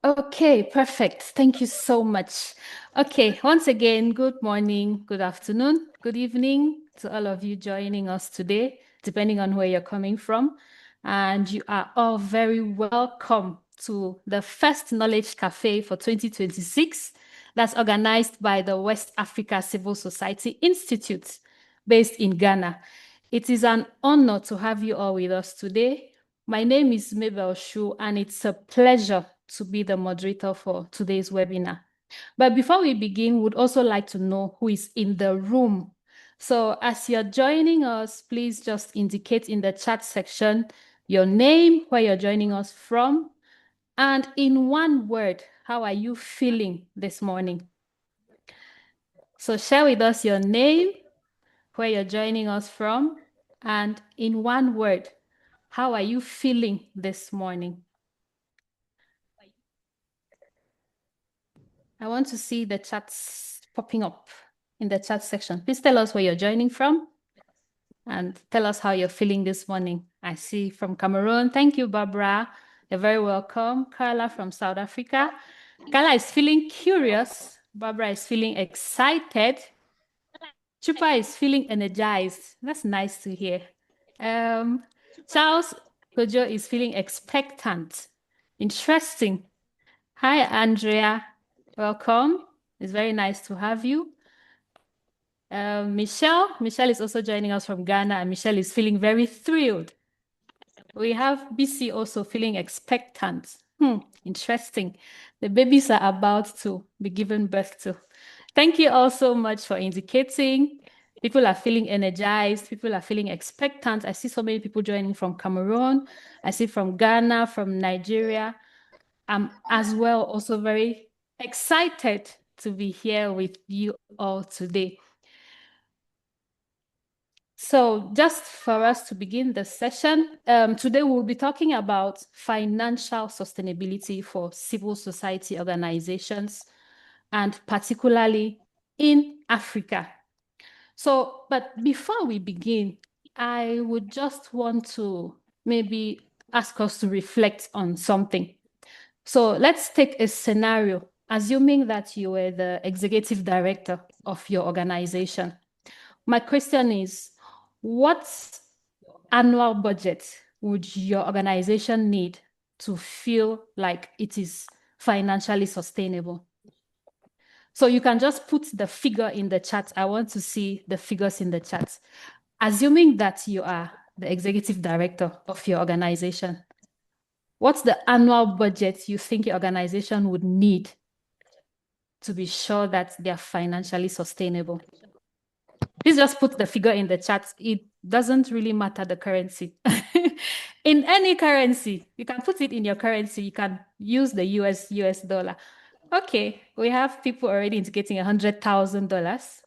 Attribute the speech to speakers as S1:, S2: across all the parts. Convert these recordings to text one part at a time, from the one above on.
S1: Okay, perfect. Thank you so much. Okay, once again, good morning, good afternoon, good evening to all of you joining us today, depending on where you're coming from. And you are all very welcome to the first Knowledge Cafe for 2026 that's organized by the West Africa Civil Society Institute based in Ghana. It is an honor to have you all with us today. My name is Mabel Shu, and it's a pleasure to be the moderator for today's webinar. But before we begin, we'd also like to know who is in the room. So as you're joining us, please just indicate in the chat section your name, where you're joining us from, and in one word, how are you feeling this morning? So share with us your name, where you're joining us from, and in one word, how are you feeling this morning? I want to see the chats popping up in the chat section. Please tell us where you're joining from and tell us how you're feeling this morning. I see from Cameroon. Thank you, Barbara. You're very welcome. Carla from South Africa. Carla is feeling curious. Barbara is feeling excited. Chupa is feeling energized. That's nice to hear. Charles Kojo is feeling expectant. Interesting. Hi, Andrea. Welcome. It's very nice to have you. Michelle is also joining us from Ghana, and Michelle is feeling very thrilled. We have BC also feeling expectant. Interesting. The babies are about to be given birth to. Thank you all so much for indicating. People are feeling energized. People are feeling expectant. I see so many people joining from Cameroon. I see from Ghana, from Nigeria. I'm as well also very excited to be here with you all today. So just for us to begin the session, today we'll be talking about financial sustainability for civil society organizations, and particularly in Africa. So, but before we begin, I would just want to maybe ask us to reflect on something. So let's take a scenario, assuming that you were the executive director of your organization. My question is, what annual budget would your organization need to feel like it is financially sustainable? So you can just put the figure in the chat. I want to see the figures in the chat. Assuming that you are the executive director of your organization, what's the annual budget you think your organization would need to be sure that they're financially sustainable? Please just put the figure in the chat. It doesn't really matter the currency. In any currency, you can put it in your currency. You can use the US dollar. Okay, we have people already indicating $100,000.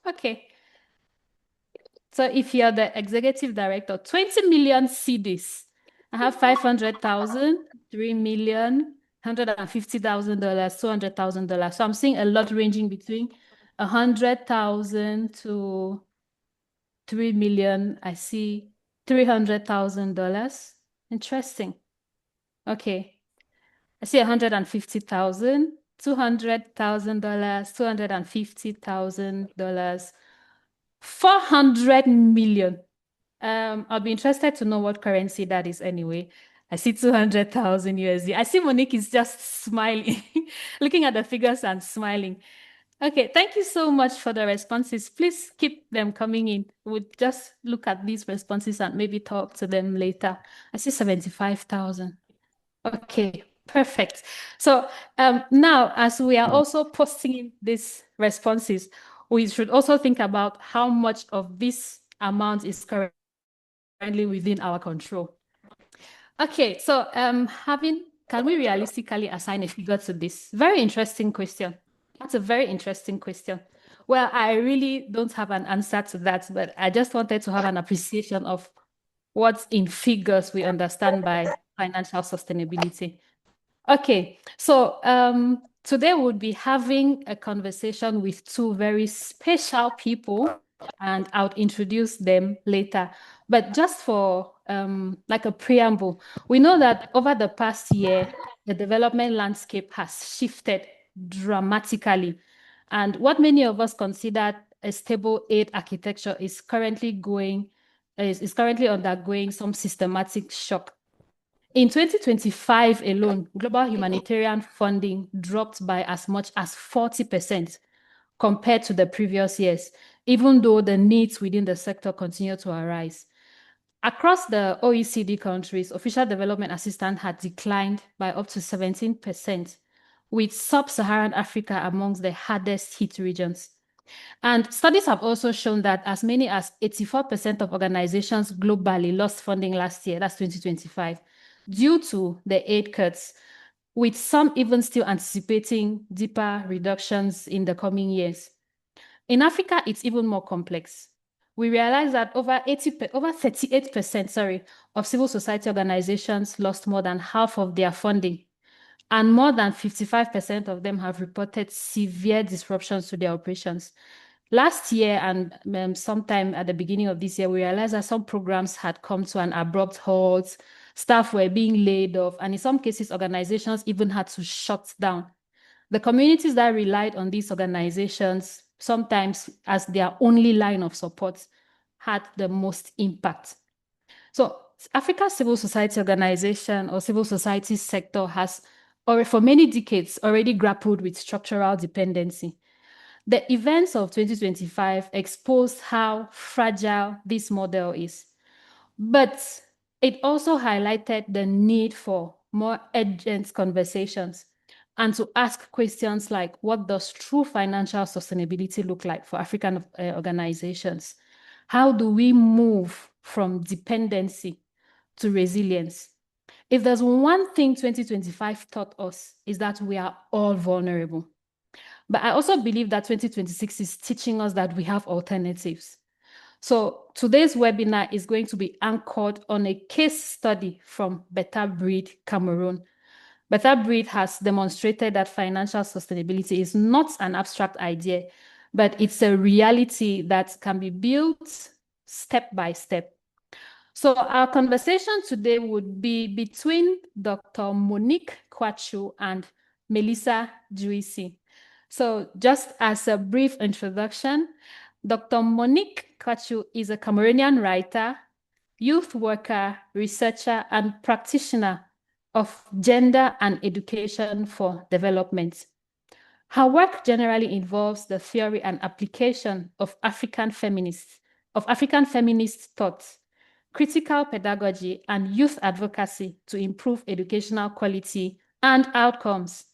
S1: Okay. So if you're the executive director, 20 million cedis. I have 500,000, 3 million, $150,000, $200,000. So I'm seeing a lot ranging between 100,000 to 3 million. I see $300,000. Interesting. Okay. I see 150,000, $200,000, $250,000, 400 million. I'll be interested to know what currency that is anyway. I see 200,000 USD. I see Monique is just smiling, looking at the figures and smiling. Okay, thank you so much for the responses. Please keep them coming in. We'll just look at these responses and maybe talk to them later. I see 75,000. Okay, perfect. So now, as we are also posting in these responses, we should also think about how much of this amount is currently within our control. Okay, so can we realistically assign a figure to this? Very interesting question. That's a very interesting question. Well, I really don't have an answer to that, but I just wanted to have an appreciation of what in figures we understand by financial sustainability. Okay, so today we'll be having a conversation with two very special people and I'll introduce them later. But just for like a preamble, we know that over the past year, the development landscape has shifted dramatically. And what many of us consider a stable aid architecture is currently undergoing some systematic shock. In 2025 alone, global humanitarian funding dropped by as much as 40% compared to the previous years, even though the needs within the sector continue to arise. Across the OECD countries, official development assistance had declined by up to 17%, with sub-Saharan Africa amongst the hardest hit regions. And studies have also shown that as many as 84% of organizations globally lost funding last year, that's 2025, due to the aid cuts, with some even still anticipating deeper reductions in the coming years. In Africa, it's even more complex. We realize that over 38%, of civil society organizations lost more than half of their funding, and more than 55% of them have reported severe disruptions to their operations. Last year and sometime at the beginning of this year, we realized that some programs had come to an abrupt halt, staff were being laid off, and in some cases, organizations even had to shut down. The communities that relied on these organizations, sometimes as their only line of support, had the most impact. So Africa's civil society organization or civil society sector has, or for many decades, already grappled with structural dependency. The events of 2025 exposed how fragile this model is, but it also highlighted the need for more urgent conversations and to ask questions like, what does true financial sustainability look like for African organizations? How do we move from dependency to resilience? If there's one thing 2025 taught us, is that we are all vulnerable. But I also believe that 2026 is teaching us that we have alternatives. So today's webinar is going to be anchored on a case study from Better Breed Cameroon. Better Breed has demonstrated that financial sustainability is not an abstract idea, but it's a reality that can be built step by step. So our conversation today would be between Dr. Monique Kwachu and Melissa Juisi. So just as a brief introduction, Dr. Monique Kwachu is a Cameroonian writer, youth worker, researcher, and practitioner of gender and education for development. Her work generally involves the theory and application of African feminist thought, critical pedagogy, and youth advocacy to improve educational quality and outcomes,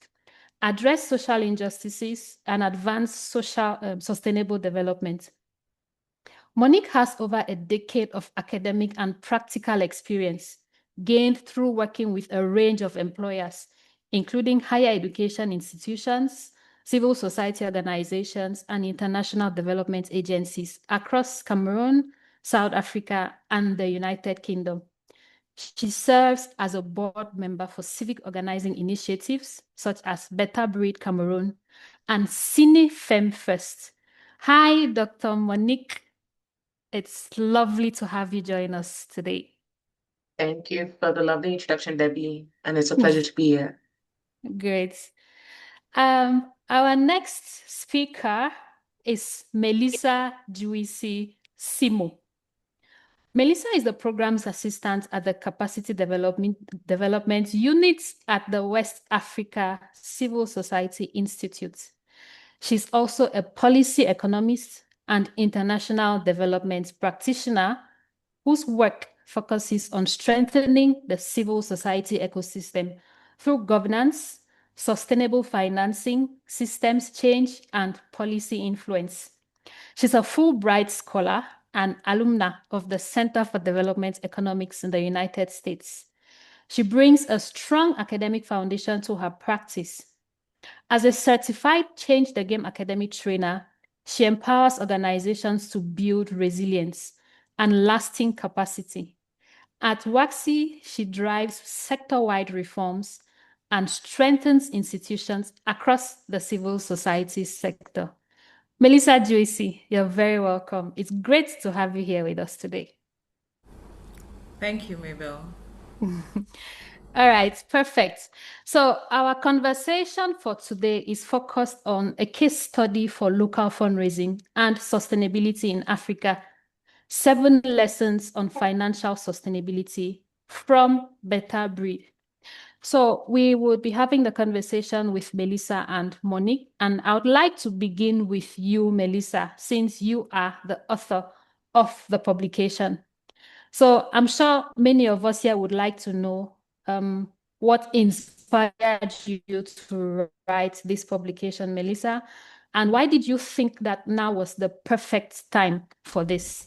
S1: address social injustices, and advance social sustainable development. Monique has over a decade of academic and practical experience gained through working with a range of employers, including higher education institutions, civil society organizations, and international development agencies across Cameroon, South Africa, and the United Kingdom. She serves as a board member for civic organizing initiatives such as Better Breed Cameroon and Cine Femme First. Hi, Dr. Monique. It's lovely to have you join us today.
S2: Thank you for the lovely introduction, Debbie, and it's a pleasure to be here.
S1: Great. Our next speaker is Melissa Juisi Simo. Melissa is the program's assistant at the Capacity Development Unit at the West Africa Civil Society Institute. She's also a policy economist and international development practitioner whose work focuses on strengthening the civil society ecosystem through governance, sustainable financing, systems change, and policy influence. She's a Fulbright scholar and alumna of the Center for Development Economics in the United States. She brings a strong academic foundation to her practice. As a certified Change the Game academic trainer, she empowers organizations to build resilience and lasting capacity. At WAXI, she drives sector-wide reforms and strengthens institutions across the civil society sector. Melissa Joycey, you're very welcome. It's great to have you here with us today.
S3: Thank you, Mabel.
S1: All right, perfect. So our conversation for today is focused on a case study for local fundraising and sustainability in Africa. 7 lessons on financial sustainability from Better Breed. So we will be having the conversation with Melissa and Monique, and I would like to begin with you, Melissa, since you are the author of the publication. So I'm sure many of us here would like to know what inspired you to write this publication, Melissa, and why did you think that now was the perfect time for this?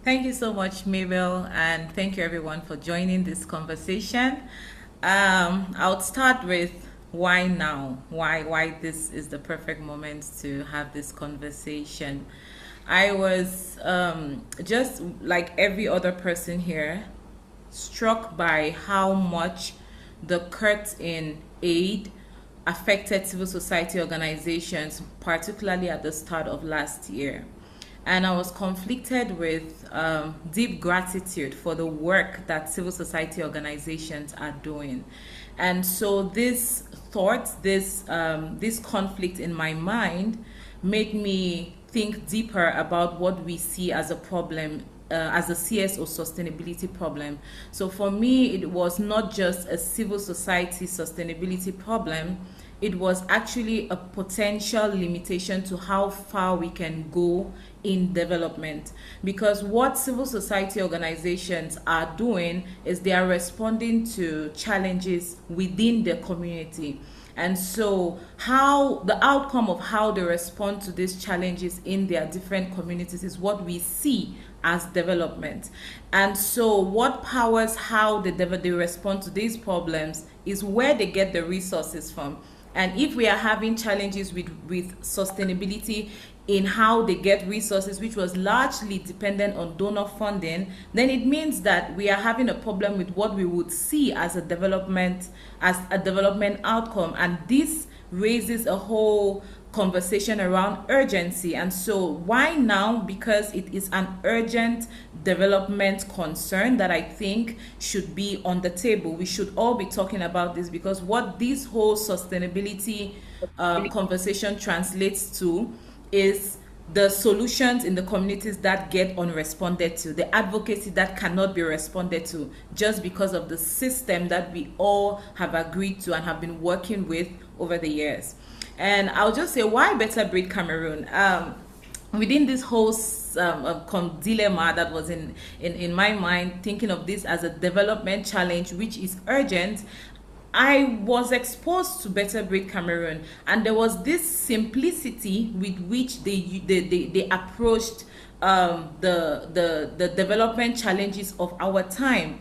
S3: Thank you so much, Mabel, and thank you everyone for joining this conversation. I'll start with why now? Why this is the perfect moment to have this conversation. I was just like every other person here, struck by how much the cuts in aid affected civil society organizations, particularly at the start of last year. And I was conflicted with deep gratitude for the work that civil society organizations are doing. And so this thought, this conflict in my mind made me think deeper about what we see as a problem, as a CSO sustainability problem. So for me, it was not just a civil society sustainability problem, it was actually a potential limitation to how far we can go in development. Because what civil society organizations are doing is they are responding to challenges within the community. And so how the outcome of how they respond to these challenges in their different communities is what we see as development. And so what powers how they respond to these problems is where they get the resources from. And if we are having challenges with sustainability in how they get resources, which was largely dependent on donor funding, then it means that we are having a problem with what we would see as a development outcome. And this raises a whole conversation around urgency. And so why now? Because it is an urgent development concern that I think should be on the table. We should all be talking about this, because what this whole sustainability conversation translates to is the solutions in the communities that get unresponded to, the advocacy that cannot be responded to just because of the system that we all have agreed to and have been working with over the years. And I'll just say, why Better Breed Cameroon? Within this whole dilemma that was in my mind, thinking of this as a development challenge which is urgent, I was exposed to Better Breed Cameroon, and there was this simplicity with which they approached the development challenges of our time.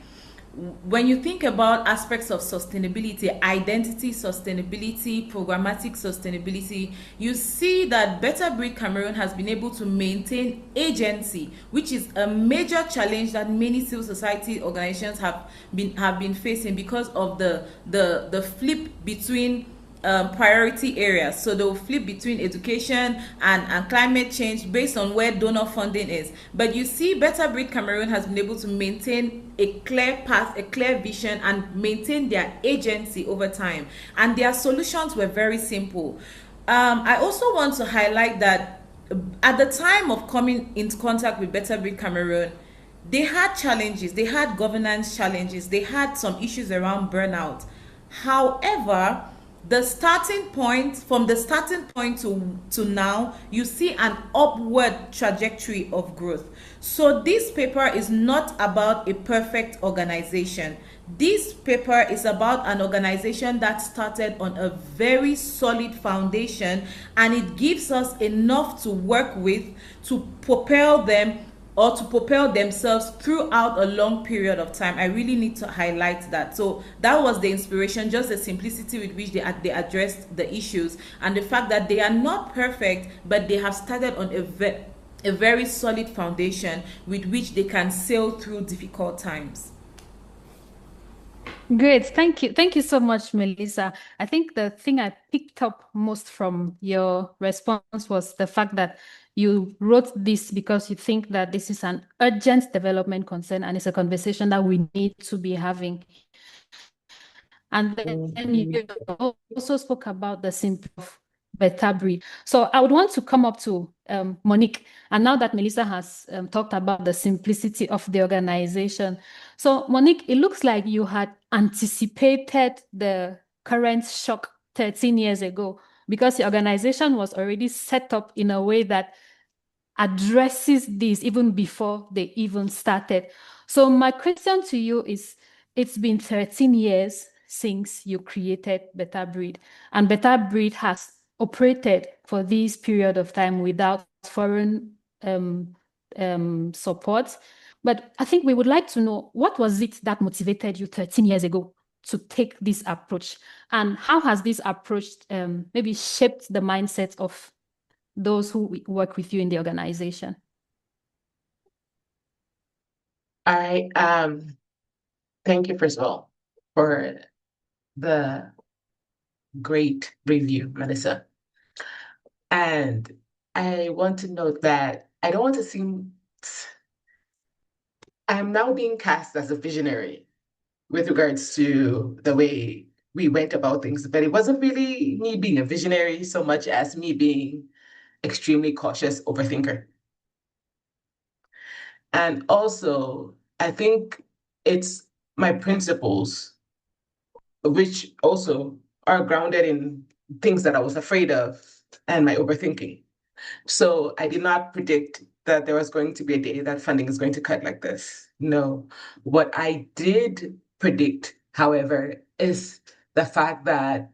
S3: When you think about aspects of sustainability, identity sustainability, programmatic sustainability, you see that Better Breed Cameroon has been able to maintain agency, which is a major challenge that many civil society organizations have been facing because of the flip between priority areas. So they'll flip between education and climate change based on where donor funding is. But you see, Better Breed Cameroon has been able to maintain a clear path, a clear vision, and maintain their agency over time. And their solutions were very simple. I also want to highlight that at the time of coming into contact with Better Breed Cameroon, they had challenges, they had governance challenges, they had some issues around burnout. However, the starting point to now, you see an upward trajectory of growth. So this paper is not about a perfect organization. This paper is about an organization that started on a very solid foundation, and it gives us enough to work with to propel them or to propel themselves throughout a long period of time. I really need to highlight that. So that was the inspiration, just the simplicity with which they addressed the issues, and the fact that they are not perfect, but they have started on a very solid foundation with which they can sail through difficult times.
S1: Great. Thank you. Thank you so much, Melissa. I think the thing I picked up most from your response was the fact that you wrote this because you think that this is an urgent development concern and it's a conversation that we need to be having. And then you also spoke about the symptom of better breed. So I would want to come up to Monique. And now that Melissa has talked about the simplicity of the organization. So Monique, it looks like you had anticipated the current shock 13 years ago because the organization was already set up in a way that addresses this even before they even started. So my question to you is, it's been 13 years since you created Better Breed, and Better Breed has operated for this period of time without foreign support. But I think we would like to know, what was it that motivated you 13 years ago to take this approach? And how has this approach maybe shaped the mindset of those who work with you in the organization?
S2: I thank you first of all for the great review, Melissa. And I want to note that I don't want to seem I'm now being cast as a visionary with regards to the way we went about things, but it wasn't really me being a visionary so much as me being extremely cautious overthinker. And also, I think it's my principles, which also are grounded in things that I was afraid of and my overthinking. So I did not predict that there was going to be a day that funding is going to cut like this. No. What I did predict, however, is the fact that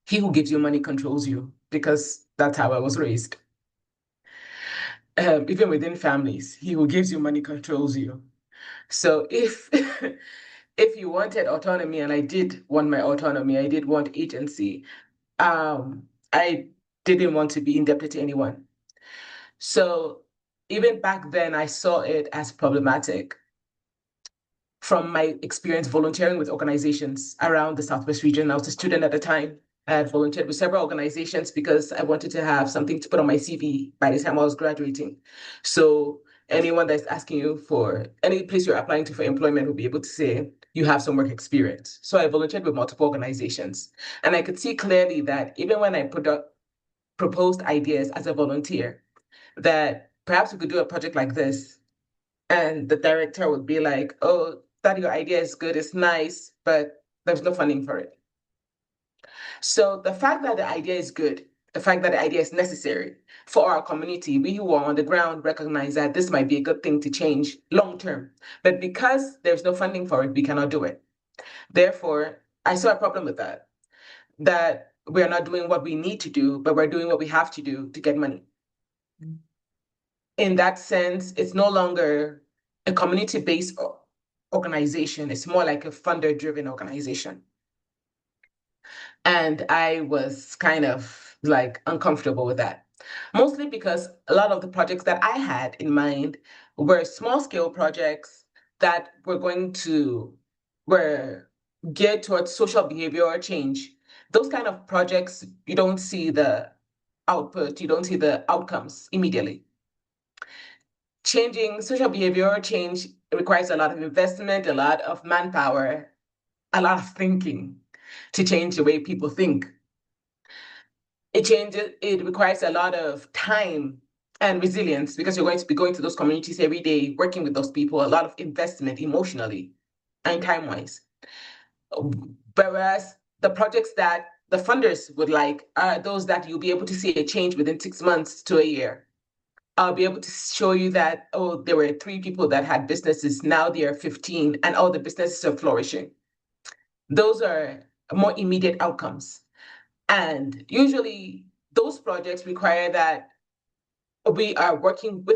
S2: he who gives you money controls you, because that's how I was raised. Even within families, he who gives you money controls you. So if if you wanted autonomy, and I did want my autonomy, I did want agency, I didn't want to be indebted to anyone. So even back then, I saw it as problematic from my experience volunteering with organizations around the Southwest region. I was a student at the time. I had volunteered with several organizations because I wanted to have something to put on my CV by the time I was graduating. So anyone that's asking you for any place you're applying to for employment will be able to say you have some work experience. So I volunteered with multiple organizations. And I could see clearly that even when I proposed ideas as a volunteer, that perhaps we could do a project like this. And the director would be like, oh, that your idea is good, it's nice, but there's no funding for it. So the fact that the idea is good, the fact that the idea is necessary for our community, we who are on the ground recognize that this might be a good thing to change long term. But because there's no funding for it, we cannot do it. Therefore, I saw a problem with that we're not doing what we need to do, but we're doing what we have to do to get money. In that sense, it's no longer a community-based organization. It's more like a funder-driven organization. And I was kind of like uncomfortable with that, mostly because a lot of the projects that I had in mind were small-scale projects that were geared towards social behavioral change. Those kind of projects, you don't see the output, you don't see the outcomes immediately. Changing social behavioral change requires a lot of investment, a lot of manpower, a lot of thinking to change the way people think. It requires a lot of time and resilience because you're going to be going to those communities every day, working with those people, a lot of investment emotionally and time-wise. Whereas the projects that the funders would like are those that you'll be able to see a change within 6 months to a year. I'll be able to show you that, oh, there were 3 people that had businesses, now there are 15, and all the businesses are flourishing. Those are more immediate outcomes. And usually those projects require that we are working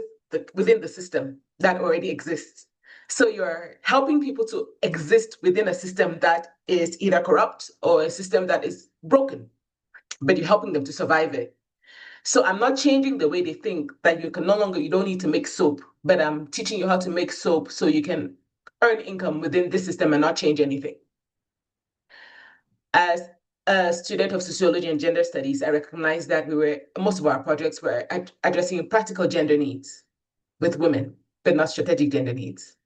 S2: within the system that already exists. So you're helping people to exist within a system that is either corrupt or a system that is broken, but you're helping them to survive it. So I'm not changing the way they think that you don't need to make soap, but I'm teaching you how to make soap so you can earn income within this system and not change anything. As a student of sociology and gender studies, I recognized that most of our projects were addressing practical gender needs with women, but not strategic gender needs.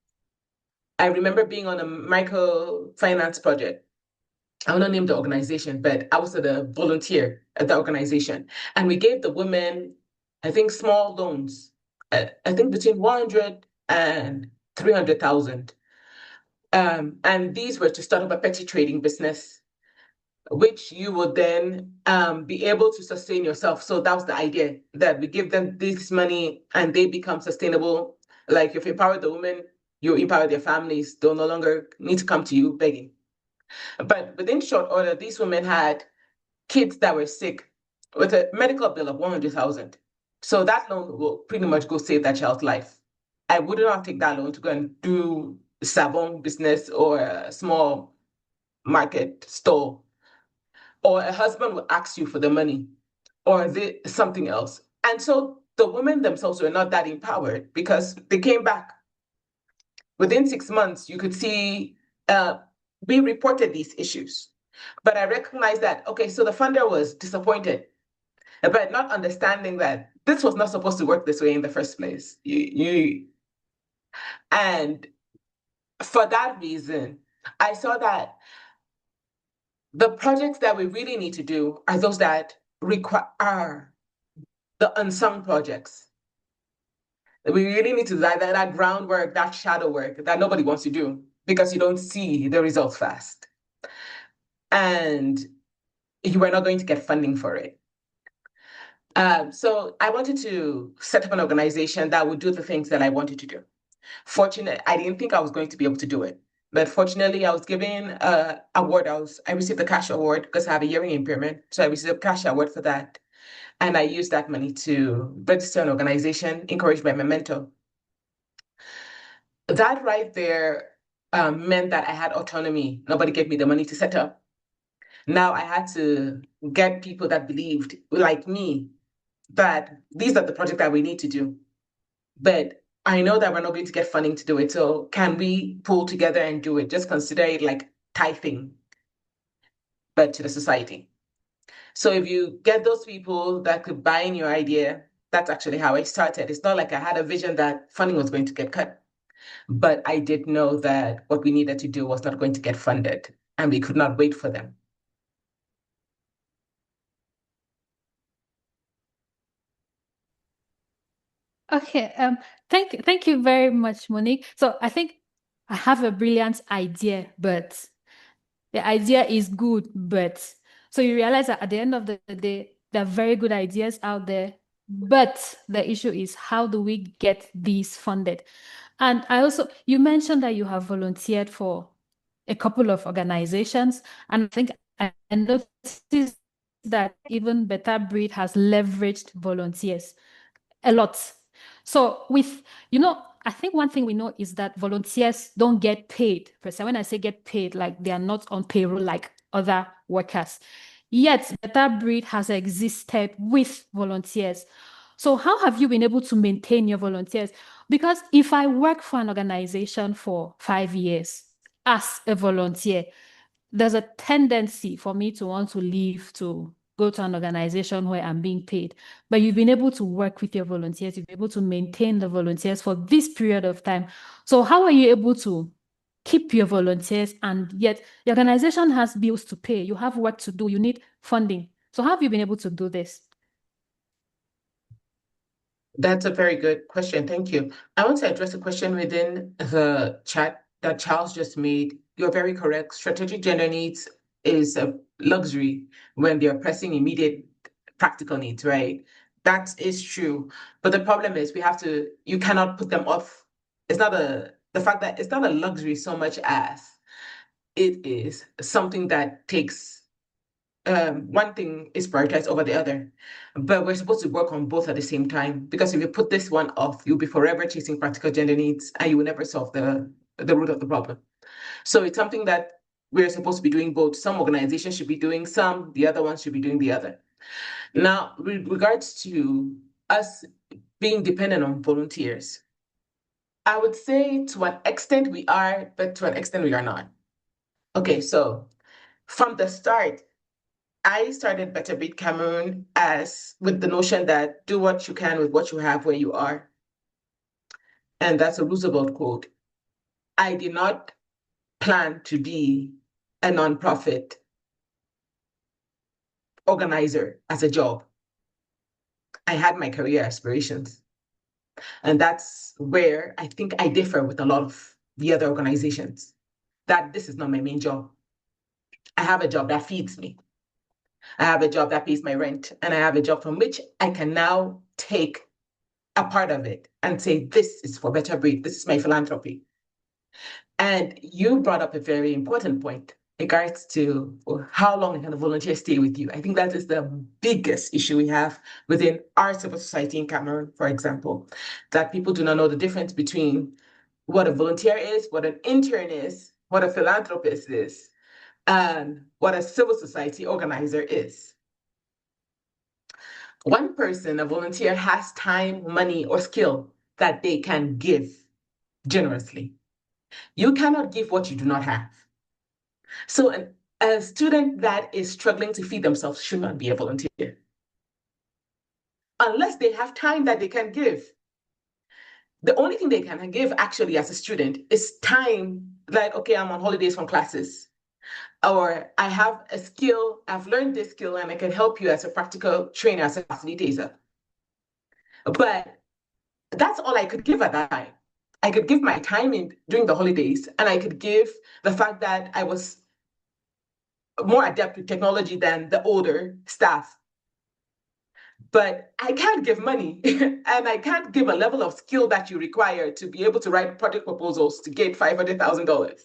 S2: I remember being on a microfinance project. I will not name the organization, but I was a volunteer at the organization. And we gave the women, I think, small loans, I think between 100 and 300,000. And these were to start up a petty trading business, which you would then be able to sustain yourself. So that was the idea, that we give them this money and they become sustainable. Like if you empower the women, you empower their families. They'll no longer need to come to you begging. But within short order, these women had kids that were sick with a medical bill of 100,000. So that loan will pretty much go save that child's life. I would not take that loan to go and do savon business or a small market store, or a husband will ask you for the money or something else. And so the women themselves were not that empowered because they came back. Within 6 months, you could see we reported these issues. But I recognized that, okay, so the funder was disappointed, but not understanding that this was not supposed to work this way in the first place. And for that reason, I saw that the projects that we really need to do are those that require the unsung projects. We really need to do that groundwork, that shadow work that nobody wants to do because you don't see the results fast. And you are not going to get funding for it. So I wanted to set up an organization that would do the things that I wanted to do. Fortunately, I didn't think I was going to be able to do it. But fortunately, I was given an award. I received the cash award because I have a hearing impairment. So I received a cash award for that. And I used that money to register an organization encouraged by my mentor. That right there meant that I had autonomy. Nobody gave me the money to set up. Now I had to get people that believed, like me, that these are the projects that we need to do. But I know that we're not going to get funding to do it. So can we pull together and do it? Just consider it like tithing, but to the society. So if you get those people that could buy in your idea, that's actually how I started. It's not like I had a vision that funding was going to get cut, but I did know that what we needed to do was not going to get funded, and we could not wait for them.
S1: Okay, thank you very much, Monique. So I think I have a brilliant idea, but the idea is good, but so you realize that at the end of the day, there are very good ideas out there, but the issue is how do we get these funded? And you mentioned that you have volunteered for a couple of organizations, and I think I noticed that even Better Breed has leveraged volunteers a lot. So I think one thing we know is that volunteers don't get paid per se. When I say get paid, like they are not on payroll like other workers. Yet Better Breed has existed with volunteers. So how have you been able to maintain your volunteers? Because if I work for an organization for 5 years as a volunteer, there's a tendency for me to want to leave to go to an organization where I'm being paid. But you've been able to work with your volunteers, you've been able to maintain the volunteers for this period of time. So how are you able to keep your volunteers, and yet the organization has bills to pay, you have work to do, you need funding. So how have you been able to do this?
S2: That's a very good question. Thank you. I want to address a question within the chat that Charles just made. You're very correct. Strategic gender needs is a luxury when they're pressing immediate practical needs, right? That is true. But the problem is you cannot put them off. The fact that it's not a luxury so much as it is something that takes one thing is prioritized over the other, but we're supposed to work on both at the same time. Because if you put this one off, you'll be forever chasing practical gender needs, and you will never solve the root of the problem. So it's something that we're supposed to be doing both. Some organizations should be doing some, the other ones should be doing the other. Now, with regards to us being dependent on volunteers, I would say to an extent we are, but to an extent we are not. Okay, so From the start, I started Better Beat Cameroon with the notion that do what you can with what you have where you are. And that's a Roosevelt quote. I did not plan to be a nonprofit organizer as a job. I had my career aspirations. And that's where I think I differ with a lot of the other organizations, that this is not my main job. I have a job that feeds me. I have a job that pays my rent, and I have a job from which I can now take a part of it and say, this is for Better Breed. This is my philanthropy. And you brought up a very important point in regards to how long can a volunteer stay with you. I think that is the biggest issue we have within our civil society in Cameroon, for example, that people do not know the difference between what a volunteer is, what an intern is, what a philanthropist is, and what a civil society organizer is. One person, a volunteer, has time, money, or skill that they can give generously. You cannot give what you do not have. So a student that is struggling to feed themselves should not be a volunteer, unless they have time that they can give. The only thing they can give actually as a student is time, like, okay, I'm on holidays from classes, or I have a skill, I've learned this skill and I can help you as a practical trainer, as a facilitator. But that's all I could give at that time. I could give my time during the holidays, and I could give the fact that I was more adept with technology than the older staff. But I can't give money, and I can't give a level of skill that you require to be able to write project proposals to get $500,000.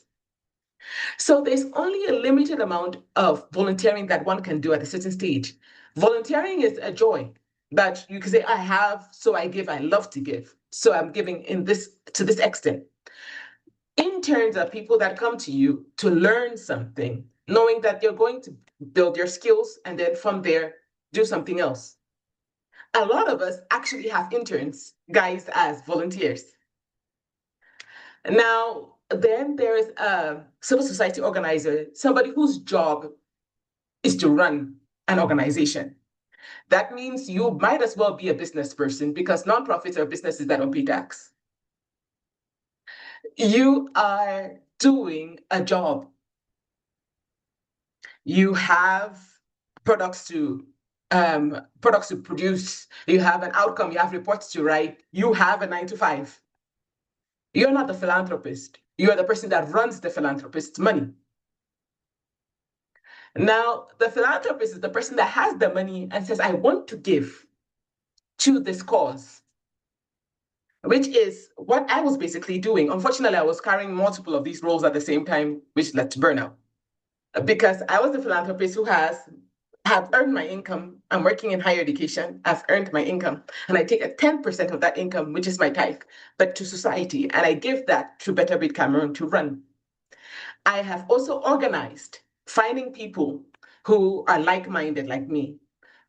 S2: So there's only a limited amount of volunteering that one can do at a certain stage. Volunteering is a joy that you can say, I have, so I give, I love to give. So I'm giving to this extent. Interns are people that come to you to learn something, knowing that you're going to build your skills and then from there, do something else. A lot of us actually have interns, guys, as volunteers. Now, then there's a civil society organizer, somebody whose job is to run an organization. That means you might as well be a business person, because nonprofits are businesses that don't pay tax. You are doing a job. You have products to produce. You have an outcome. You have reports to write. You have a 9 to 5. You're not the philanthropist. You're the person that runs the philanthropist's money. Now, the philanthropist is the person that has the money and says, I want to give to this cause, which is what I was basically doing. Unfortunately, I was carrying multiple of these roles at the same time, which led to burnout. Because I was the philanthropist who have earned my income. I'm working in higher education. I've earned my income. And I take a 10% of that income, which is my tithe, but to society. And I give that to Better Beat Cameroon to run. I have also organized finding people who are like-minded like me,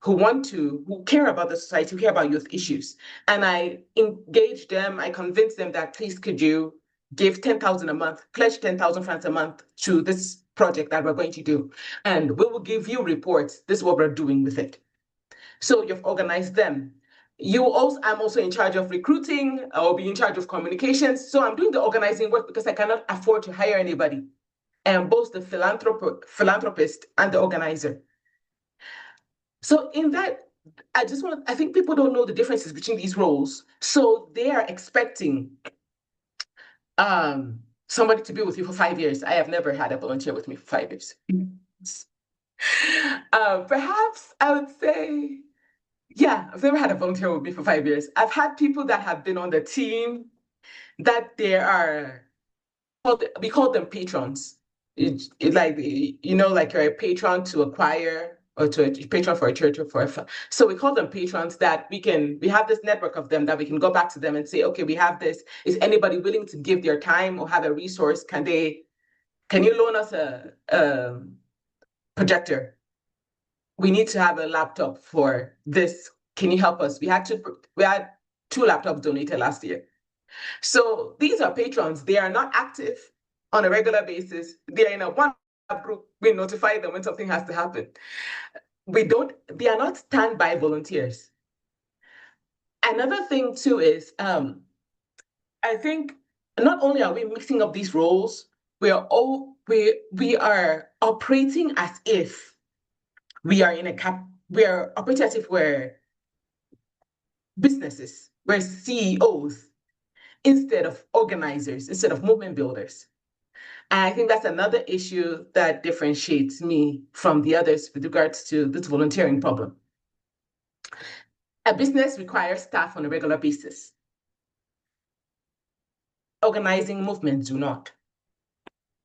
S2: who care about the society, who care about youth issues. And I engage them, I convince them that, please, could you give 10,000 a month, pledge 10,000 francs a month to this project that we're going to do. And we will give you reports. This is what we're doing with it. So you've organized them. I'm also in charge of recruiting. I'll be in charge of communications. So I'm doing the organizing work because I cannot afford to hire anybody. And both the philanthropist and the organizer. So in that, I think people don't know the differences between these roles. So they are expecting somebody to be with you for 5 years. I have never had a volunteer with me for 5 years. Perhaps I would say, yeah, I've never had a volunteer with me for 5 years. I've had people that have been on the team that we call them patrons. Like you're a patron to a choir or to a patron for a church or so we call them patrons that we have this network of them that we can go back to them and say, okay, we have this. Is anybody willing to give their time or have a resource? Can you loan us a projector? We need to have a laptop for this. Can you help us? We had 2 laptops donated last year. So these are patrons. They are not active on a regular basis. They're in a one group, we notify them when something has to happen. They are not standby volunteers. Another thing too is, I think not only are we mixing up these roles, we are operating as if we are we are operating as if we're businesses, we're CEOs instead of organizers, instead of movement builders. And I think that's another issue that differentiates me from the others with regards to this volunteering problem. A business requires staff on a regular basis. Organizing movements do not.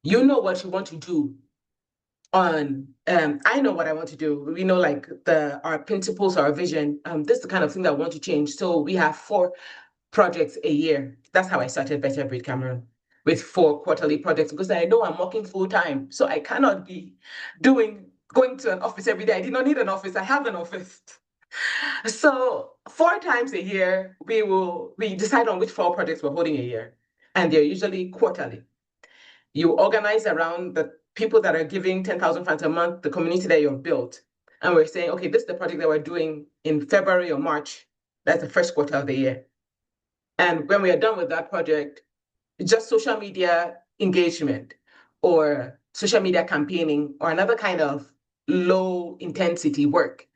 S2: You know what you want to do I know what I want to do. We know like our principles, our vision. This is the kind of thing that I want to change. So we have 4 projects a year. That's how I started Better Breed Cameroon, with 4 quarterly projects, because I know I'm working full time. So I cannot be going to an office every day. I did not need an office. I have an office. So 4 times a year, we decide on which 4 projects we're holding a year. And they're usually quarterly. You organize around the people that are giving 10,000 francs a month, the community that you've built. And we're saying, okay, this is the project that we're doing in February or March. That's the first quarter of the year. And when we are done with that project, just social media engagement or social media campaigning or another kind of low intensity work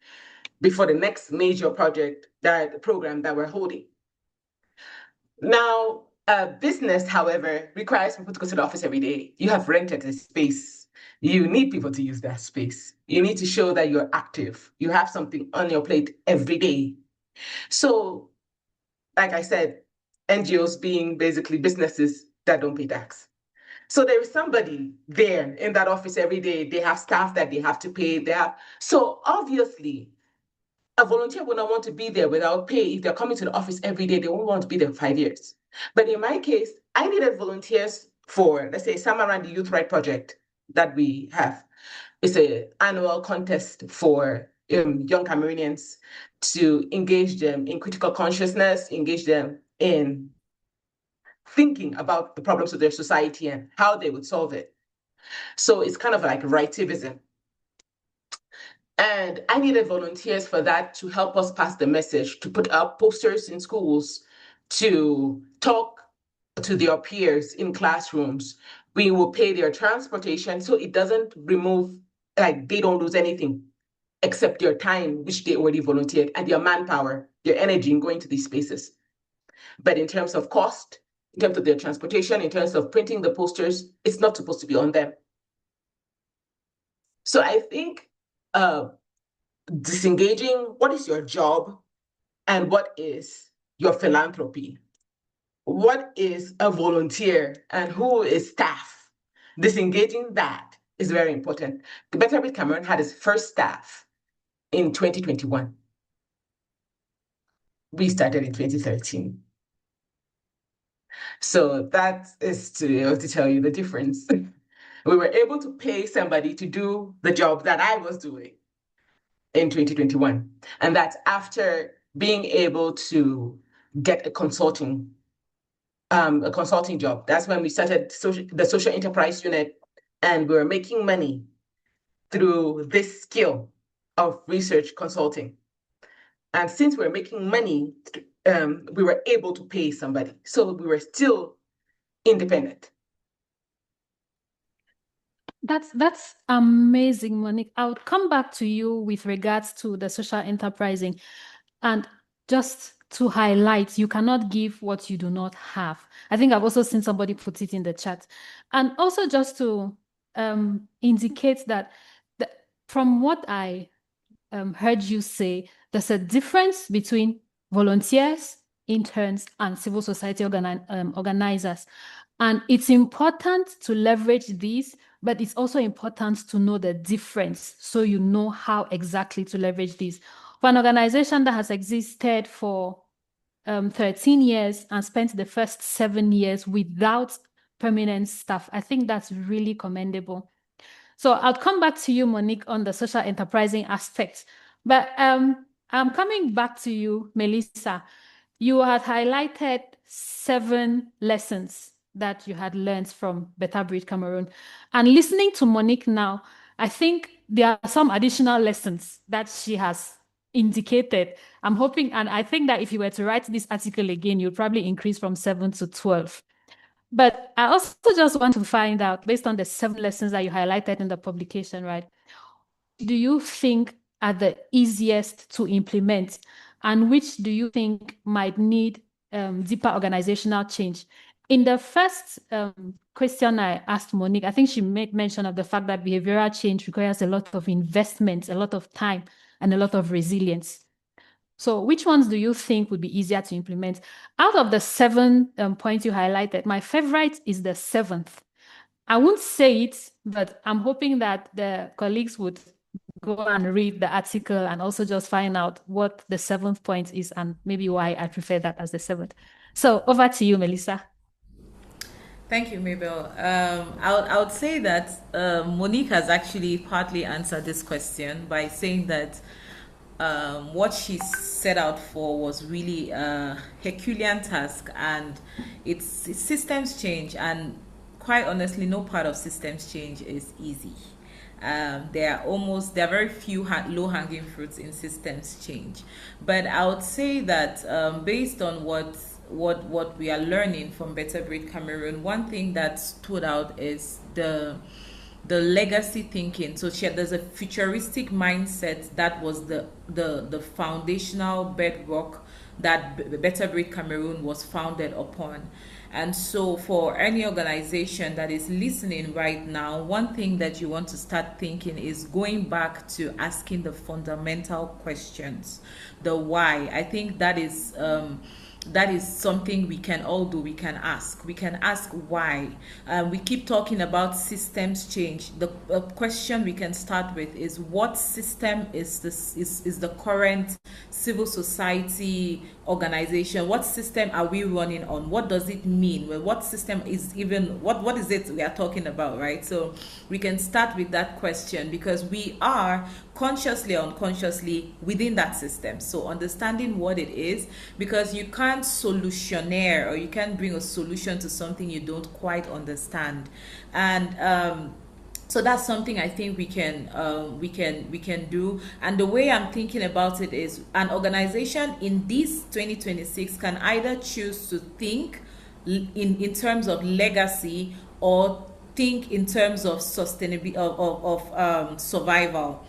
S2: before the next major program that we're holding. Now, a business, however, requires people to go to the office every day. You have rented a space. You need people to use that space. You need to show that you're active. You have something on your plate every day. So, like I said, NGOs being basically businesses that don't pay tax. So there is somebody there in that office every day. They have staff that they have to pay. So obviously, a volunteer will not want to be there without pay. If they're coming to the office every day, they won't want to be there for 5 years. But in my case, I needed volunteers for, let's say, Summer Around the Youth Right project that we have. It's an annual contest for young Cameroonians to engage them in critical consciousness, engage them in thinking about the problems of their society and how they would solve it. So it's kind of like rightivism. And I needed volunteers for that to help us pass the message, to put up posters in schools, to talk to their peers in classrooms. We will pay their transportation so it doesn't remove, like they don't lose anything except their time, which they already volunteered, and their manpower, their energy in going to these spaces. But in terms of cost, in terms of their transportation, in terms of printing the posters, it's not supposed to be on them. So I think disengaging what is your job and what is your philanthropy? What is a volunteer and who is staff? Disengaging that is very important. The Better Breed Cameroon had its first staff in 2021. We started in 2013. So that is to tell you the difference. We were able to pay somebody to do the job that I was doing in 2021. And that's after being able to get a consulting job. That's when we started the social enterprise unit, and we were making money through this skill of research consulting. And since we were making money, we were able to pay somebody. So we were still independent.
S1: That's amazing, Monique. I'll come back to you with regards to the social enterprising. And just to highlight, you cannot give what you do not have. I think I've also seen somebody put it in the chat. And also just to indicate that from what I heard you say, there's a difference between volunteers, interns, and civil society organizers. And it's important to leverage these, but it's also important to know the difference so you know how exactly to leverage these. For an organization that has existed for 13 years and spent the first 7 years without permanent staff, I think that's really commendable. So I'll come back to you, Monique, on the social enterprising aspect. But I'm coming back to you, Melissa. You had highlighted 7 lessons that you had learned from Better Breed Cameroon. And listening to Monique now, I think there are some additional lessons that she has indicated. I'm hoping, and I think that if you were to write this article again, you'd probably increase from 7 to 12. But I also just want to find out, based on the 7 lessons that you highlighted in the publication, right? Do you think are the easiest to implement, and which do you think might need deeper organizational change? In the first question I asked Monique, I think she made mention of the fact that behavioral change requires a lot of investment, a lot of time, and a lot of resilience. So which ones do you think would be easier to implement? Out of the 7 points you highlighted, my favorite is the 7th. I won't say it, but I'm hoping that the colleagues would go and read the article and also just find out what the 7th point is and maybe why I prefer that as the 7th. So over to you, Melissa.
S3: Thank you, Mabel. I would say that Monique has actually partly answered this question by saying that what she set out for was really a Herculean task, and it's systems change, and quite honestly, no part of systems change is easy. There are very few low-hanging fruits in systems change, but I would say that based on what we are learning from Better Breed Cameroon, one thing that stood out is the legacy thinking. So there's a futuristic mindset that was the foundational bedrock that Better Breed Cameroon was founded upon. And so for any organization that is listening right now, one thing that you want to start thinking is going back to asking the fundamental questions, the why. I think that is something we can all do. We can ask why. We keep talking about systems change. The question we can start with is, what system is the current civil society organization? What system are we running on? What does it mean? Well, what system is even, what is it we are talking about, right? So we can start with that question, because we are consciously or unconsciously within that system. So understanding what it is, because you can't solutionaire, or you can't bring a solution to something you don't quite understand. And so that's something I think we can do. And the way I'm thinking about it is, an organization in this 2026 can either choose to think in terms of legacy, or think in terms of sustainability, of survival.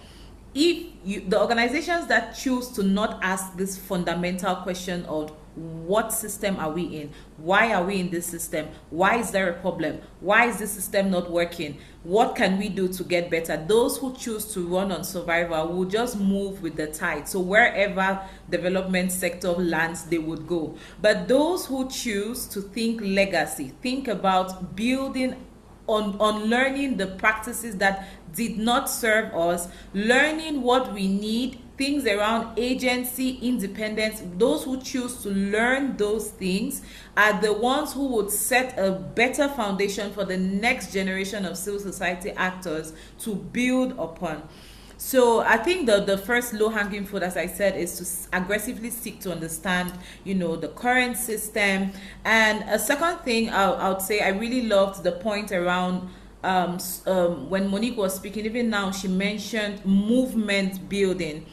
S3: If the organizations that choose to not ask this fundamental question of what system are we in, why are we in this system, why is there a problem, why is this system not working, what can we do to get better, those who choose to run on survival will just move with the tide. So wherever development sector lands, they would go. But those who choose to think legacy, think about building on learning the practices that did not serve us, learning what we need, things around agency, independence. Those who choose to learn those things are the ones who would set a better foundation for the next generation of civil society actors to build upon. So I think the first low-hanging fruit, as I said, is to aggressively seek to understand, the current system. And a second thing I would say, I really loved the point around when Monique was speaking. Even now, she mentioned movement building.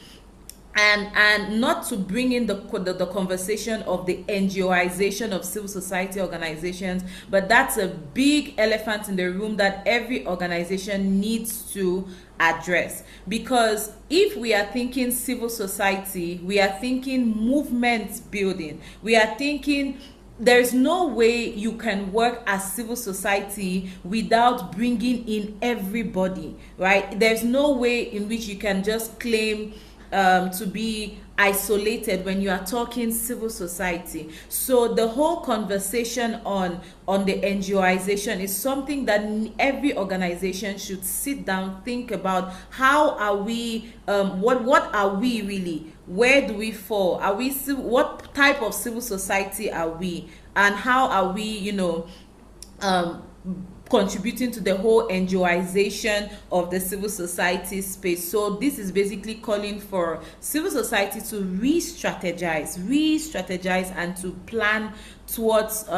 S3: And not to bring in the conversation of the NGOization of civil society organizations, but that's a big elephant in the room that every organization needs to address. Because if we are thinking civil society, we are thinking movement building, we are thinking, there's no way you can work as civil society without bringing in everybody, right? There's no way in which you can just claim to be isolated when you are talking civil society. So the whole conversation on the NGOization is something that every organization should sit down, think about. How are we, what are we really? Where do we fall? Are we, what type of civil society are we? And how are we, contributing to the whole NGOization of the civil society space? So this is basically calling for civil society to re-strategize and to plan towards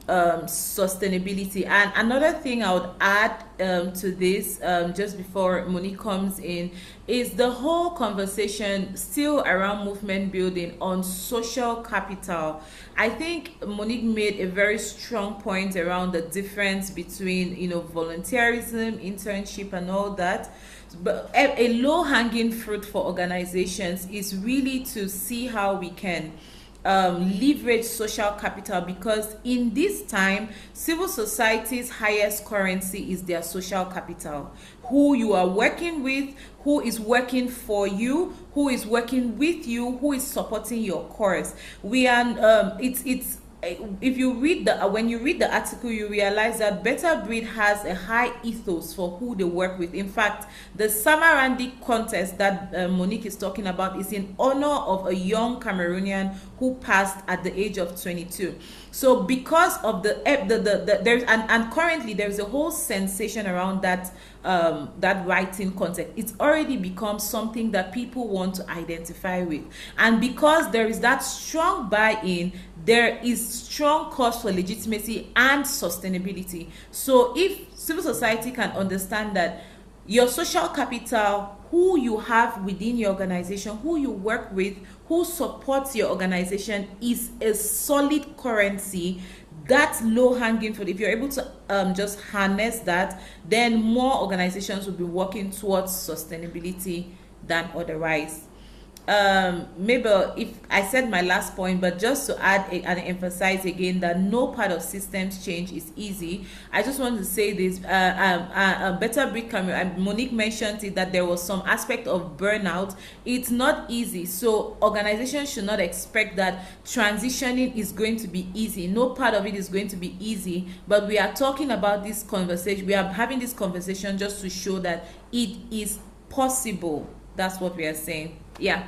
S3: sustainability. And another thing I would add to this, just before Monique comes in, is the whole conversation still around movement building on social capital. I think Monique made a very strong point around the difference between, volunteerism, internship, and all that. But a low hanging fruit for organizations is really to see how we can leverage social capital, because in this time civil society's highest currency is their social capital. Who you are working with, who is working for you, who is working with you, who is supporting your cause. We are it's if you read the when you read the article, you realize that Better Breed has a high ethos for who they work with. In fact, the Samarandi contest that Monique is talking about is in honor of a young Cameroonian who passed at the age of 22. So because of the there's and currently there's a whole sensation around that writing content. It's already become something that people want to identify with, and because there is that strong buy-in, there is strong cause for legitimacy and sustainability. So if civil society can understand that your social capital, who you have within your organization, who you work with, who supports your organization, is a solid currency, that's low hanging fruit. If you're able to just harness that, then more organizations will be working towards sustainability than otherwise. Mabel, if I said my last point, but just to add and emphasize again that no part of systems change is easy. I just want to say this: Better Breed Cameroon. Monique mentioned it, that there was some aspect of burnout. It's not easy, so organizations should not expect that transitioning is going to be easy. No part of it is going to be easy. But we are talking about this conversation. We are having this conversation just to show that it is possible. That's what we are saying. Yeah.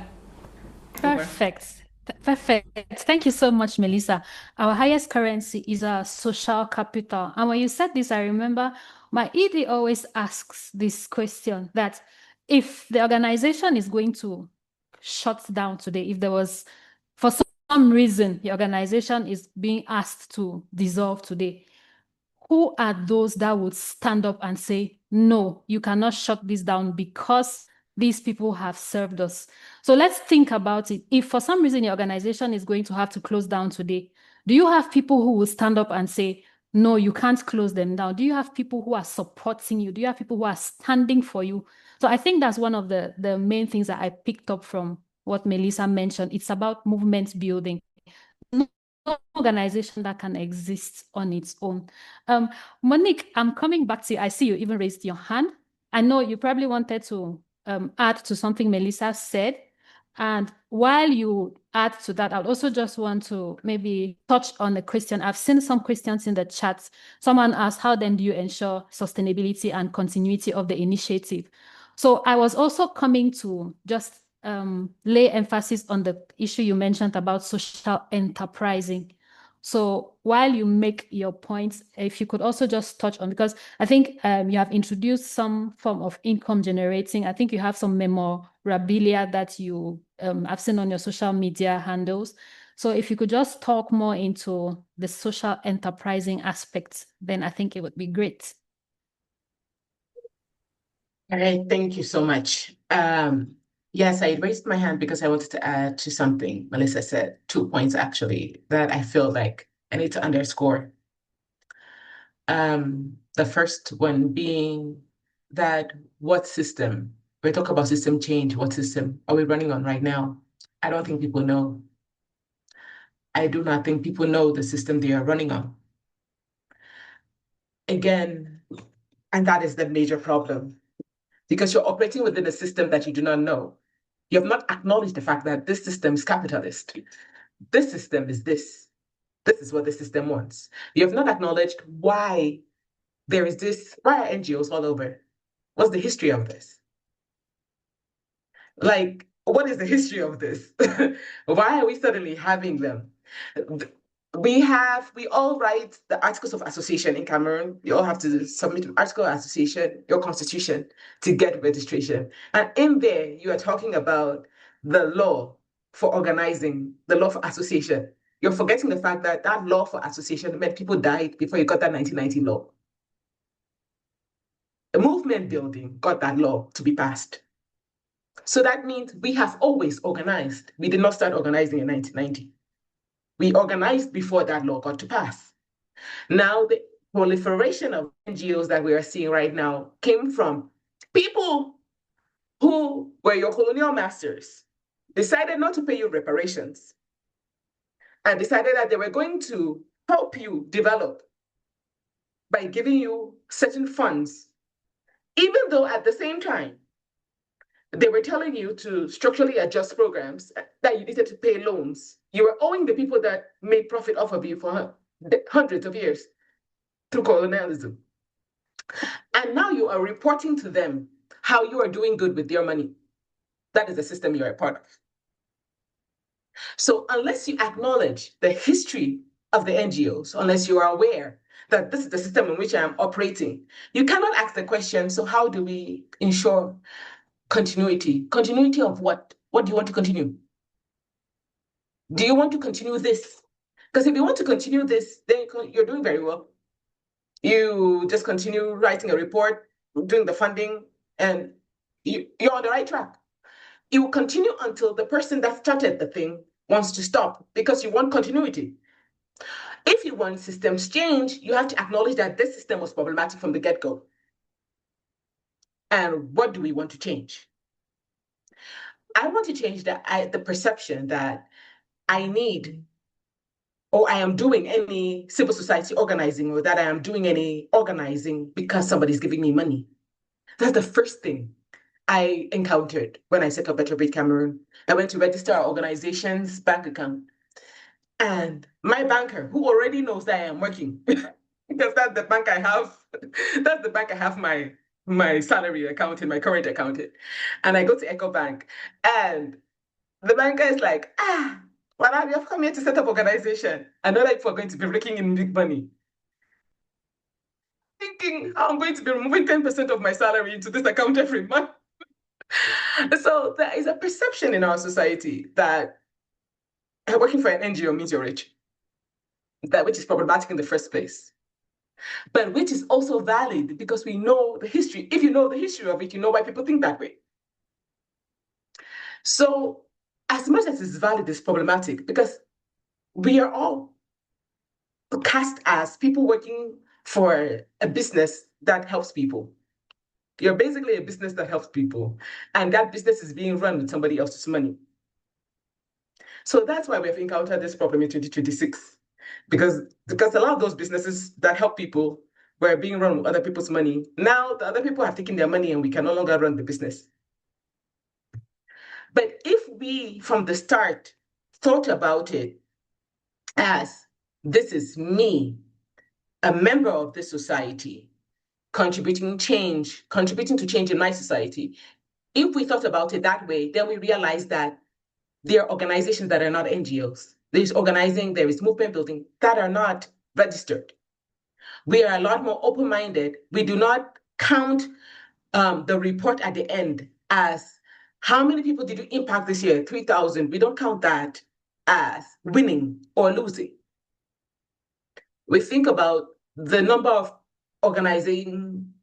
S1: Perfect. Perfect. Thank you so much, Melissa. Our highest currency is our social capital. And when you said this, I remember my ED always asks this question, that if the organization is going to shut down today, if there was, for some reason, the organization is being asked to dissolve today, who are those that would stand up and say, no, you cannot shut this down because these people have served us? So let's think about it. If for some reason your organization is going to have to close down today, do you have people who will stand up and say, no, you can't close them down? Do you have people who are supporting you? Do you have people who are standing for you? So I think that's one of the main things that I picked up from what Melissa mentioned. It's about movement building. No organization that can exist on its own. Monique, I'm coming back to you. I see you even raised your hand. I know you probably wanted to add to something Melissa said. And while you add to that, I would also just want to maybe touch on the question. I've seen some questions in the chat. Someone asked, how then do you ensure sustainability and continuity of the initiative? So I was also coming to just lay emphasis on the issue you mentioned about social enterprising. So while you make your points, if you could also just touch on, because I think you have introduced some form of income generating. I think you have some memorabilia that you have seen on your social media handles. So if you could just talk more into the social enterprising aspects, then I think it would be great.
S2: All right, thank you so much. Yes, I raised my hand because I wanted to add to something Melissa said, 2 points actually, that I feel like I need to underscore. The first one being that what system, we talk about system change, what system are we running on right now? I don't think people know. I do not think people know the system they are running on. Again, and that is the major problem, because you're operating within a system that you do not know. You have not acknowledged the fact that this system is capitalist. This system is this. This is what the system wants. You have not acknowledged why there is this, why are NGOs all over? What's the history of this? Like, what is the history of this? Why are we suddenly having them? We all write the articles of association in Cameroon. You all have to submit an article of association, your constitution, to get registration. And in there, you are talking about the law for organizing, the law for association. You're forgetting the fact that that law for association meant people died before you got that 1990 law. The movement building got that law to be passed. So that means we have always organized. We did not start organizing in 1990. We organized before that law got to pass. Now, the proliferation of NGOs that we are seeing right now came from people who were your colonial masters, decided not to pay you reparations, and decided that they were going to help you develop by giving you certain funds, even though at the same time, they were telling you to structurally adjust programs, that you needed to pay loans. You were owing the people that made profit off of you for hundreds of years through colonialism. And now you are reporting to them how you are doing good with their money. That is the system you are a part of. So unless you acknowledge the history of the NGOs, unless you are aware that this is the system in which I am operating, you cannot ask the question, so how do we ensure continuity? Continuity of what? What do you want to continue? Do you want to continue this? Because if you want to continue this, then you're doing very well. You just continue writing a report, doing the funding, and you're on the right track. It will continue until the person that started the thing wants to stop, because you want continuity. If you want systems change, you have to acknowledge that this system was problematic from the get-go. And what do we want to change? I want to change the perception that I need, or I am doing any civil society organizing, or that I am doing any organizing because somebody's giving me money. That's the first thing I encountered when I set up Better Bid Cameroon. I went to register our organization's bank account. And my banker, who already knows that I am working, because that's the bank I have, that's the bank I have my salary account in, my current account in. And I go to EcoBank, and the banker is like, well, we have come here to set up organization. I know that we're going to be raking in big money. Thinking I'm going to be removing 10% of my salary into this account every month. So there is a perception in our society that working for an NGO means you're rich, that which is problematic in the first place, but which is also valid because we know the history. If you know the history of it, you know why people think that way. So as much as it's valid, it's problematic because we are all cast as people working for a business that helps people. You're basically a business that helps people, and that business is being run with somebody else's money. So that's why we have encountered this problem in 2026, because a lot of those businesses that help people were being run with other people's money. Now the other people have taken their money and we can no longer run the business. But if we, from the start, thought about it as this is me, a member of this society, contributing to change in my society, if we thought about it that way, then we realize that there are organizations that are not NGOs. There's organizing, there is movement building that are not registered. We are a lot more open-minded. We do not count the report at the end as how many people did you impact this year? 3,000. We don't count that as winning or losing. We think about the number of organizing.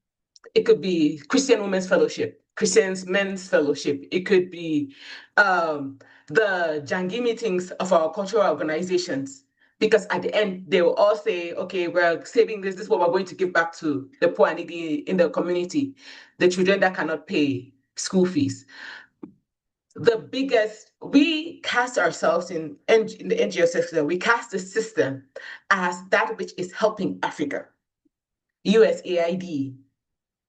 S2: It could be Christian Women's Fellowship, Christian Men's Fellowship. It could be the Jangi meetings of our cultural organizations, because at the end, they will all say, okay, we're saving this is what we're going to give back to the poor and needy in the community, the children that cannot pay school fees. The biggest, we cast ourselves in the NGO sector, we cast the system as that which is helping Africa. USAID,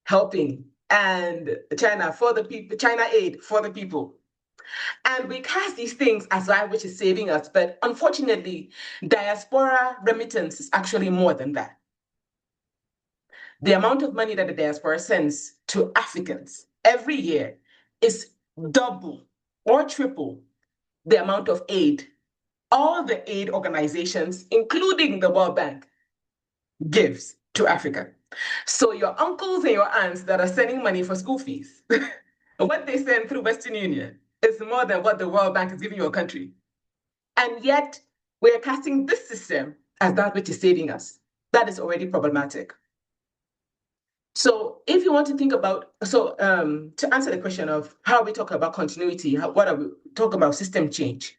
S2: helping, and China for the people, China aid for the people. And we cast these things as that which is saving us. But unfortunately, diaspora remittance is actually more than that. The amount of money that the diaspora sends to Africans every year is double or triple the amount of aid all the aid organizations, including the World Bank, gives to Africa. So your uncles and your aunts that are sending money for school fees, what they send through Western Union is more than what the World Bank is giving your country. And yet, we are casting this system as that which is saving us. That is already problematic. So if you want to think about, to answer the question of how we talk about continuity, what are we talking about system change?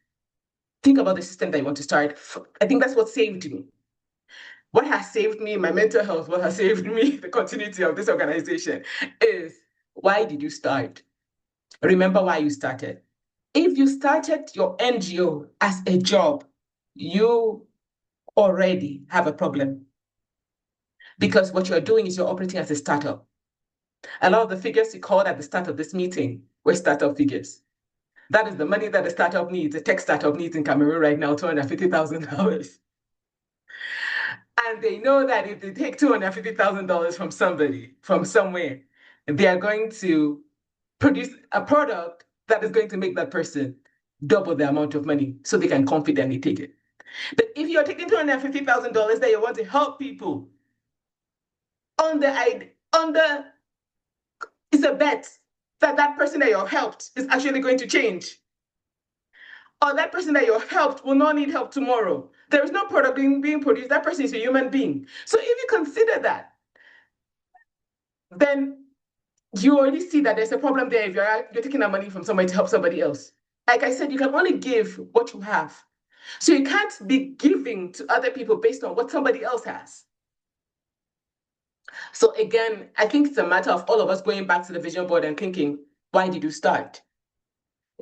S2: Think about the system that you want to start. I think that's what saved me. What has saved me, my mental health, what has saved me, the continuity of this organization is, why did you start? Remember why you started. If you started your NGO as a job, you already have a problem. Because what you're doing is you're operating as a startup. A lot of the figures you called at the start of this meeting were startup figures. That is the money that the startup needs, the tech startup needs in Cameroon right now, $250,000. And they know that if they take $250,000 from somebody, from somewhere, they are going to produce a product that is going to make that person double the amount of money so they can confidently take it. But if you're taking $250,000 that you want to help people it's a bet that that person that you've helped is actually going to change. Or that person that you've helped will not need help tomorrow. There is no product being produced. That person is a human being. So if you consider that, then you already see that there's a problem there if you're taking that money from somebody to help somebody else. Like I said, you can only give what you have. So you can't be giving to other people based on what somebody else has. So again, I think it's a matter of all of us going back to the vision board and thinking, why did you start?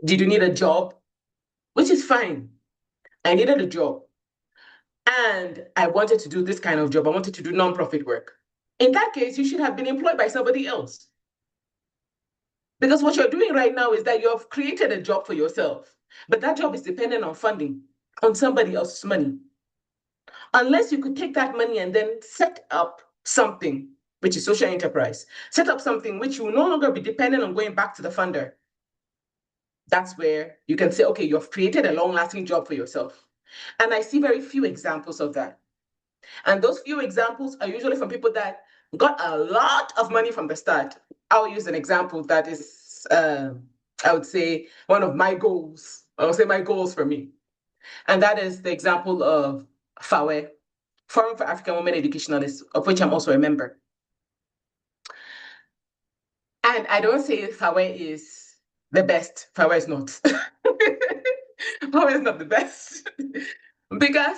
S2: Did you need a job? Which is fine. I needed a job. And I wanted to do this kind of job. I wanted to do nonprofit work. In that case, you should have been employed by somebody else. Because what you're doing right now is that you have created a job for yourself, but that job is dependent on funding, on somebody else's money. Unless you could take that money and then set up something, which is social enterprise, set up something which will no longer be dependent on going back to the funder. That's where you can say, okay, you've created a long-lasting job for yourself. And I see very few examples of that. And those few examples are usually from people that got a lot of money from the start. I'll use an example that is, I would say, one of my goals. I'll say my goals for me. And that is the example of FAWE, Forum for African Women Educationalists, of which I'm also a member. And I don't say FAWE is the best. FAWE is not. FAWE is not the best. Because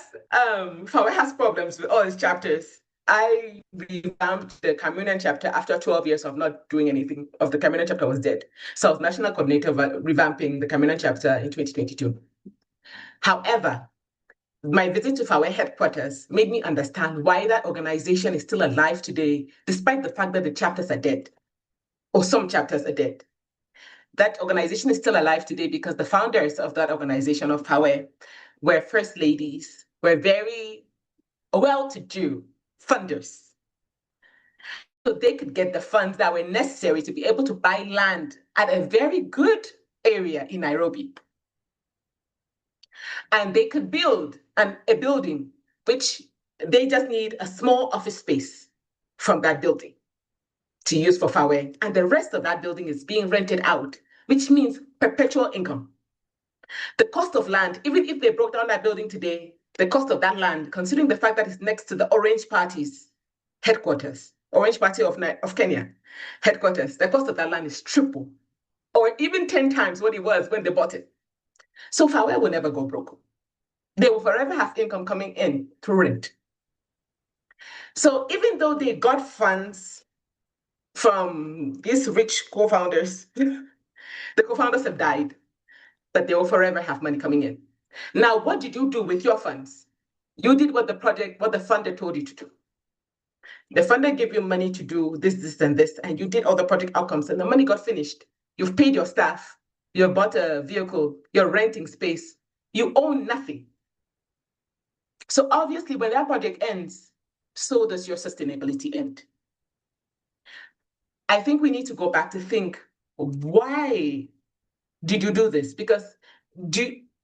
S2: FAWE has problems with all its chapters. I revamped the Cameroonian chapter after 12 years of not doing anything. Of the Cameroonian chapter was dead. So I was national coordinator of revamping the Cameroonian chapter in 2022. However, my visit to FAWE headquarters made me understand why that organization is still alive today, despite the fact that the chapters are dead, or some chapters are dead. That organization is still alive today because the founders of that organization, of FAWE, were first ladies, were very well-to-do funders. So they could get the funds that were necessary to be able to buy land at a very good area in Nairobi. And they could build a building, which they just need a small office space from that building to use for FAWE. And the rest of that building is being rented out, which means perpetual income. The cost of land, even if they broke down that building today, the cost of that land, considering the fact that it's next to the Orange Party's headquarters, Orange Party of Kenya headquarters, the cost of that land is triple, or even 10 times what it was when they bought it. So FAWE will never go broke. They will forever have income coming in through rent. So even though they got funds from these rich co-founders, the co-founders have died, but they will forever have money coming in. Now, what did you do with your funds? You did what the funder told you to do. The funder gave you money to do this, and this, and you did all the project outcomes, and the money got finished. You've paid your staff, you bought a vehicle, you're renting space, you own nothing. So obviously, when that project ends, so does your sustainability end. I think we need to go back to think, why did you do this? Because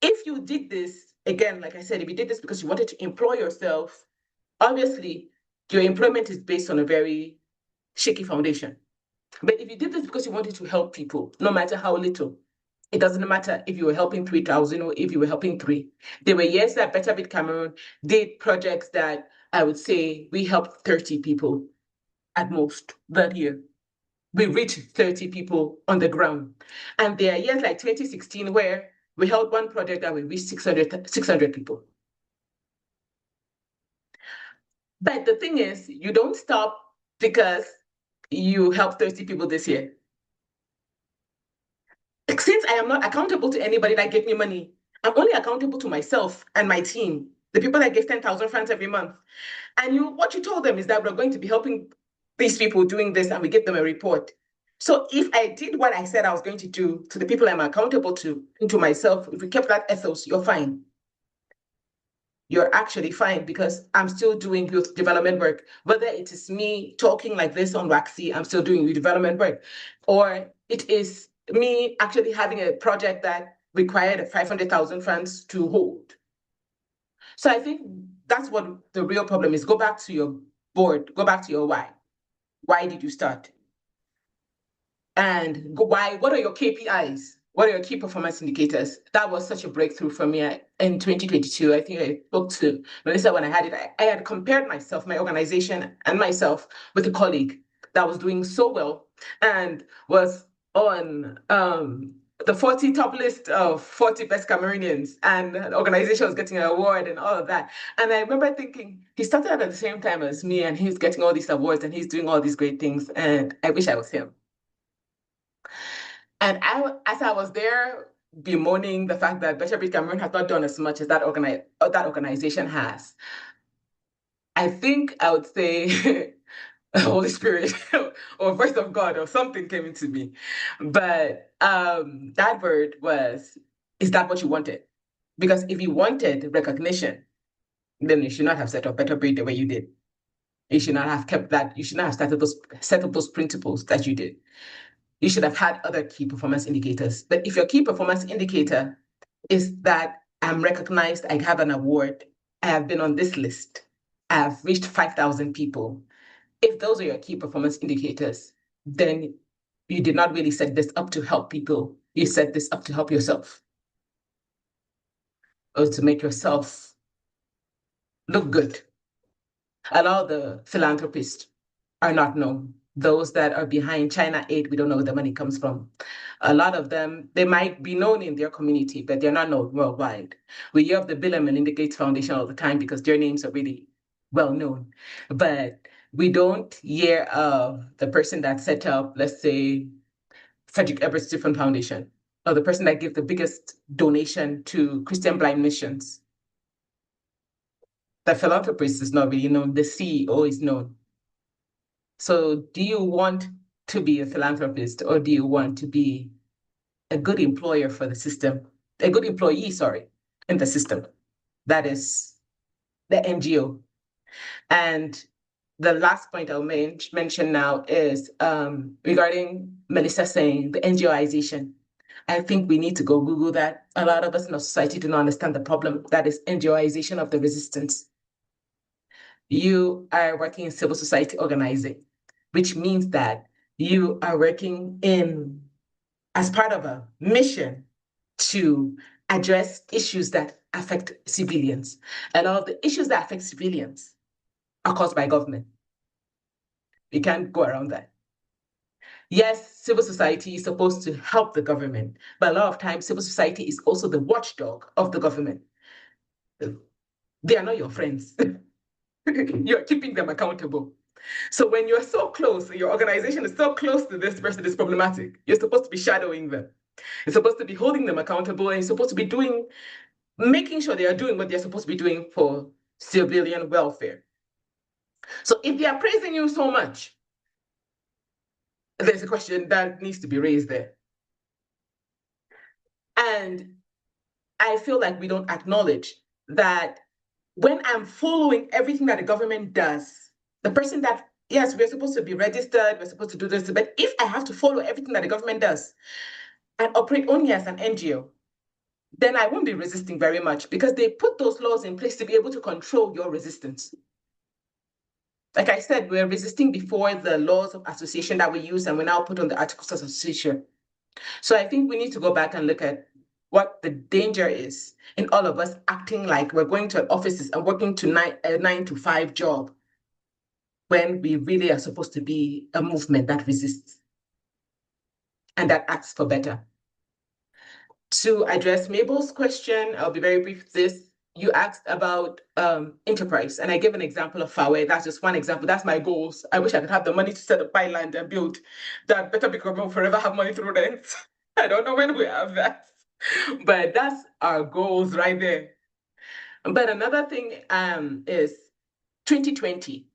S2: if you did this, again, like I said, if you did this because you wanted to employ yourself, obviously, your employment is based on a very shaky foundation. But if you did this because you wanted to help people, no matter how little, It doesn't matter if you were helping 3,000 or if you were helping 3. There were years that Better Bit Cameroon did projects that I would say we helped 30 people at most that year. We reached 30 people on the ground. And there are years like 2016 where we held one project that we reached 600 people. But the thing is, you don't stop because you helped 30 people this year. Since I am not accountable to anybody that gave me money, I'm only accountable to myself and my team, the people that give 10,000 francs every month. And what you told them is that we're going to be helping these people doing this, and we give them a report. So if I did what I said I was going to do to the people I'm accountable to, and to myself, if we kept that ethos, you're fine. You're actually fine, because I'm still doing youth development work. Whether it is me talking like this on Waxy, I'm still doing youth development work. Or it is me actually having a project that required 500,000 francs to hold. So I think that's what the real problem is. Go back to your board, go back to your why. Why did you start? And why? What are your KPIs? What are your key performance indicators? That was such a breakthrough for me in 2022. I think I spoke to Melissa when I had it. I had compared myself, my organization, and myself with a colleague that was doing so well and was on the 40 top list of 40 best Cameroonians, and the organization was getting an award and all of that. And I remember thinking, he started at the same time as me, and he's getting all these awards and he's doing all these great things, and I wish I was him. And as I was there bemoaning the fact that Better Bit Cameroon has not done as much as that organization has, I think I would say Holy Spirit or voice of God or something came into me. But that word was, is that what you wanted? Because if you wanted recognition, then you should not have set up Better Bit the way you did. You should not have kept that. You should not have set up those principles that you did. You should have had other key performance indicators. But if your key performance indicator is that I'm recognized, I have an award, I have been on this list, I have reached 5,000 people, if those are your key performance indicators, then you did not really set this up to help people. You set this up to help yourself, or to make yourself look good. A lot of the philanthropists are not known. Those that are behind China Aid, we don't know where the money comes from. A lot of them, they might be known in their community, but they're not known worldwide. We hear of the Bill and Melinda Gates Foundation all the time because their names are really well known. But we don't hear of the person that set up, let's say, Frederick Ebert Stephen Foundation, or the person that gave the biggest donation to Christian Blind Missions. The philanthropist is not really known, the CEO is known. So do you want to be a philanthropist, or do you want to be a good employer for the system, a good employee, in the system? That is the NGO. And the last point I'll mention now is regarding Melissa saying the NGOization. I think we need to go Google that. A lot of us in our society do not understand the problem that is NGOization of the resistance. You are working in civil society organizing, which means that you are working as part of a mission to address issues that affect civilians. And all of the issues that affect civilians are caused by government. You can't go around that. Yes, civil society is supposed to help the government, but a lot of times civil society is also the watchdog of the government. They are not your friends. You're keeping them accountable. So when you're so close, your organization is so close to this person that's problematic, you're supposed to be shadowing them. You're supposed to be holding them accountable, and you're supposed to be making sure they are doing what they're supposed to be doing for civilian welfare. So if they are praising you so much, there's a question that needs to be raised there. And I feel like we don't acknowledge that when I'm following everything that the government does, the person that, yes, we're supposed to be registered, we're supposed to do this, but if I have to follow everything that the government does and operate only as an NGO, then I won't be resisting very much, because they put those laws in place to be able to control your resistance. Like I said, we're resisting before the laws of association that we use, and we now put on the Articles of Association So I think we need to go back and look at what the danger is in all of us acting like we're going to offices and working to a 9 to 5 job when we really are supposed to be a movement that resists and that asks for better. To address Mabel's question, I'll be very brief with this. You asked about enterprise, and I gave an example of Fawe. That's just one example. That's my goals. I wish I could have the money to set up buy land and build. That better become will forever have money through rent. I don't know when we have that, but that's our goals right there. But another thing is 2020.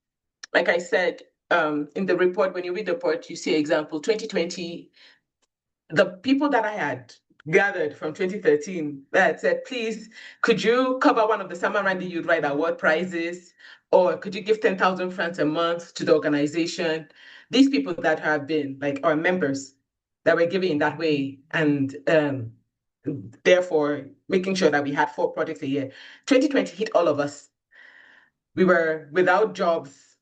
S2: Like I said in the report, when you read the report, you see example 2020. The people that I had gathered from 2013 that said, please, could you cover one of the Summer Randy Youth Write Award prizes? Or could you give 10,000 francs a month to the organization? These people that have been like our members that were giving in that way, and therefore making sure that we had 4 projects a year. 2020 hit all of us. We were without jobs.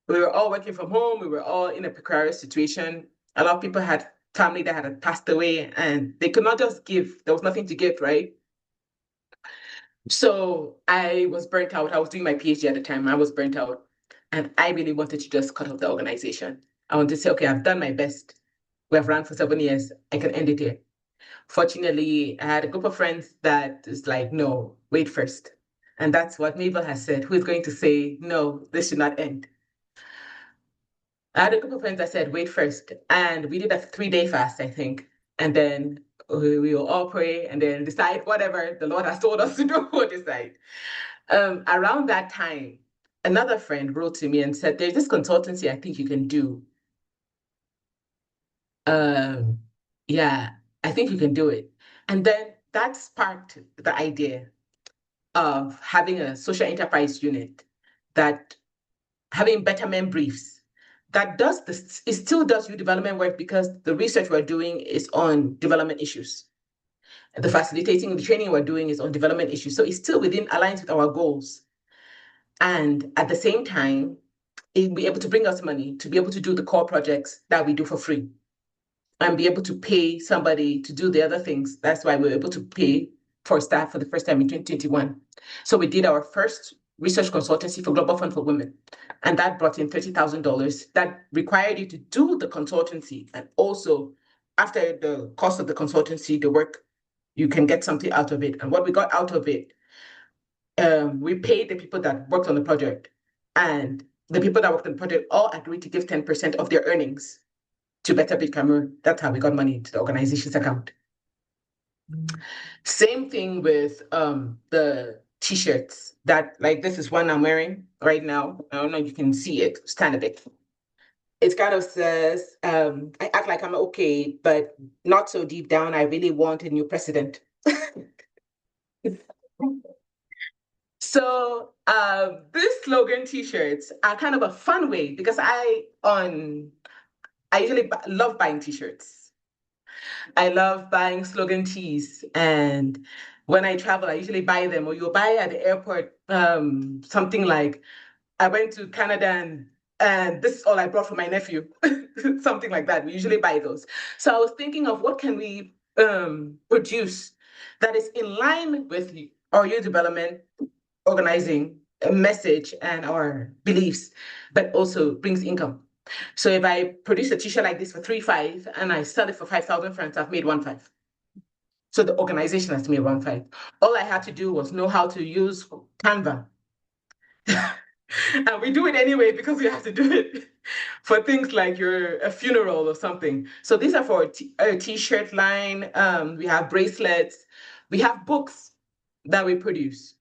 S2: We were all working from home. We were all in a precarious situation. A lot of people had family that had passed away and they could not just give. There was nothing to give, right? So I was burnt out. I was doing my PhD at the time. I was burnt out. And I really wanted to just cut off the organization. I wanted to say, okay, I've done my best. We have run for 7 years. I can end it here. Fortunately, I had a group of friends that is like, no, wait first. And that's what Mabel has said. Who is going to say, no, this should not end? I had a group of friends that said, wait first. And we did a 3-day fast, I think. And then we will all pray and then decide whatever the Lord has told us to do, we'll decide. Around that time, another friend wrote to me and said, there's this consultancy I think you can do. Yeah, I think you can do it. And then that sparked the idea of having a social enterprise unit, that having betterment briefs that does this, it still does youth development work because the research we're doing is on development issues. The facilitating, the training we're doing is on development issues. So it's still within aligns with our goals. And at the same time, it'll be able to bring us money to be able to do the core projects that we do for free and be able to pay somebody to do the other things. That's why we were able to pay for staff for the first time in 2021. So we did our first research consultancy for Global Fund for Women. And that brought in $30,000. That required you to do the consultancy. And also, after the cost of the consultancy, the work, you can get something out of it. And what we got out of it, we paid the people that worked on the project. And the people that worked on the project all agreed to give 10% of their earnings to Better Big Cameroon. That's how we got money to the organization's account. Same thing with the t-shirts that, like, this is one I'm wearing right now. I don't know if you can see it, stand a bit. It kind of says, I act like I'm okay, but not so deep down, I really want a new president. So these slogan t-shirts are kind of a fun way because I usually love buying t-shirts. I love buying slogan tees, and when I travel, I usually buy them. Or you'll buy at the airport something like, I went to Canada and this is all I brought for my nephew, something like that. We usually buy those. So I was thinking of what can we produce that is in line with our youth development organizing a message and our beliefs, but also brings income. So if I produce a t-shirt like this for 3,500 and I sell it for 5,000 francs, I've made 1,500. So the organization has made 1,500. All I had to do was know how to use Canva. And we do it anyway because we have to do it for things like a funeral or something. So these are for a t-shirt line. We have bracelets. We have books that we produce.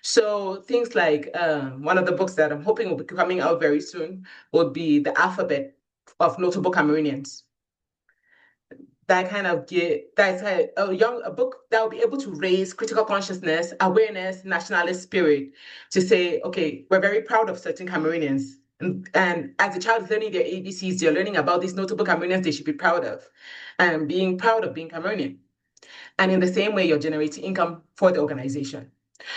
S2: So things like one of the books that I'm hoping will be coming out very soon would be The Alphabet of Notable Cameroonians. That kind of that's a book that will be able to raise critical consciousness, awareness, nationalist spirit to say, okay, we're very proud of certain Cameroonians. And as the child is learning their ABCs, they're learning about these notable Cameroonians they should be proud of and being proud of being Cameroonian. And in the same way, you're generating income for the organization.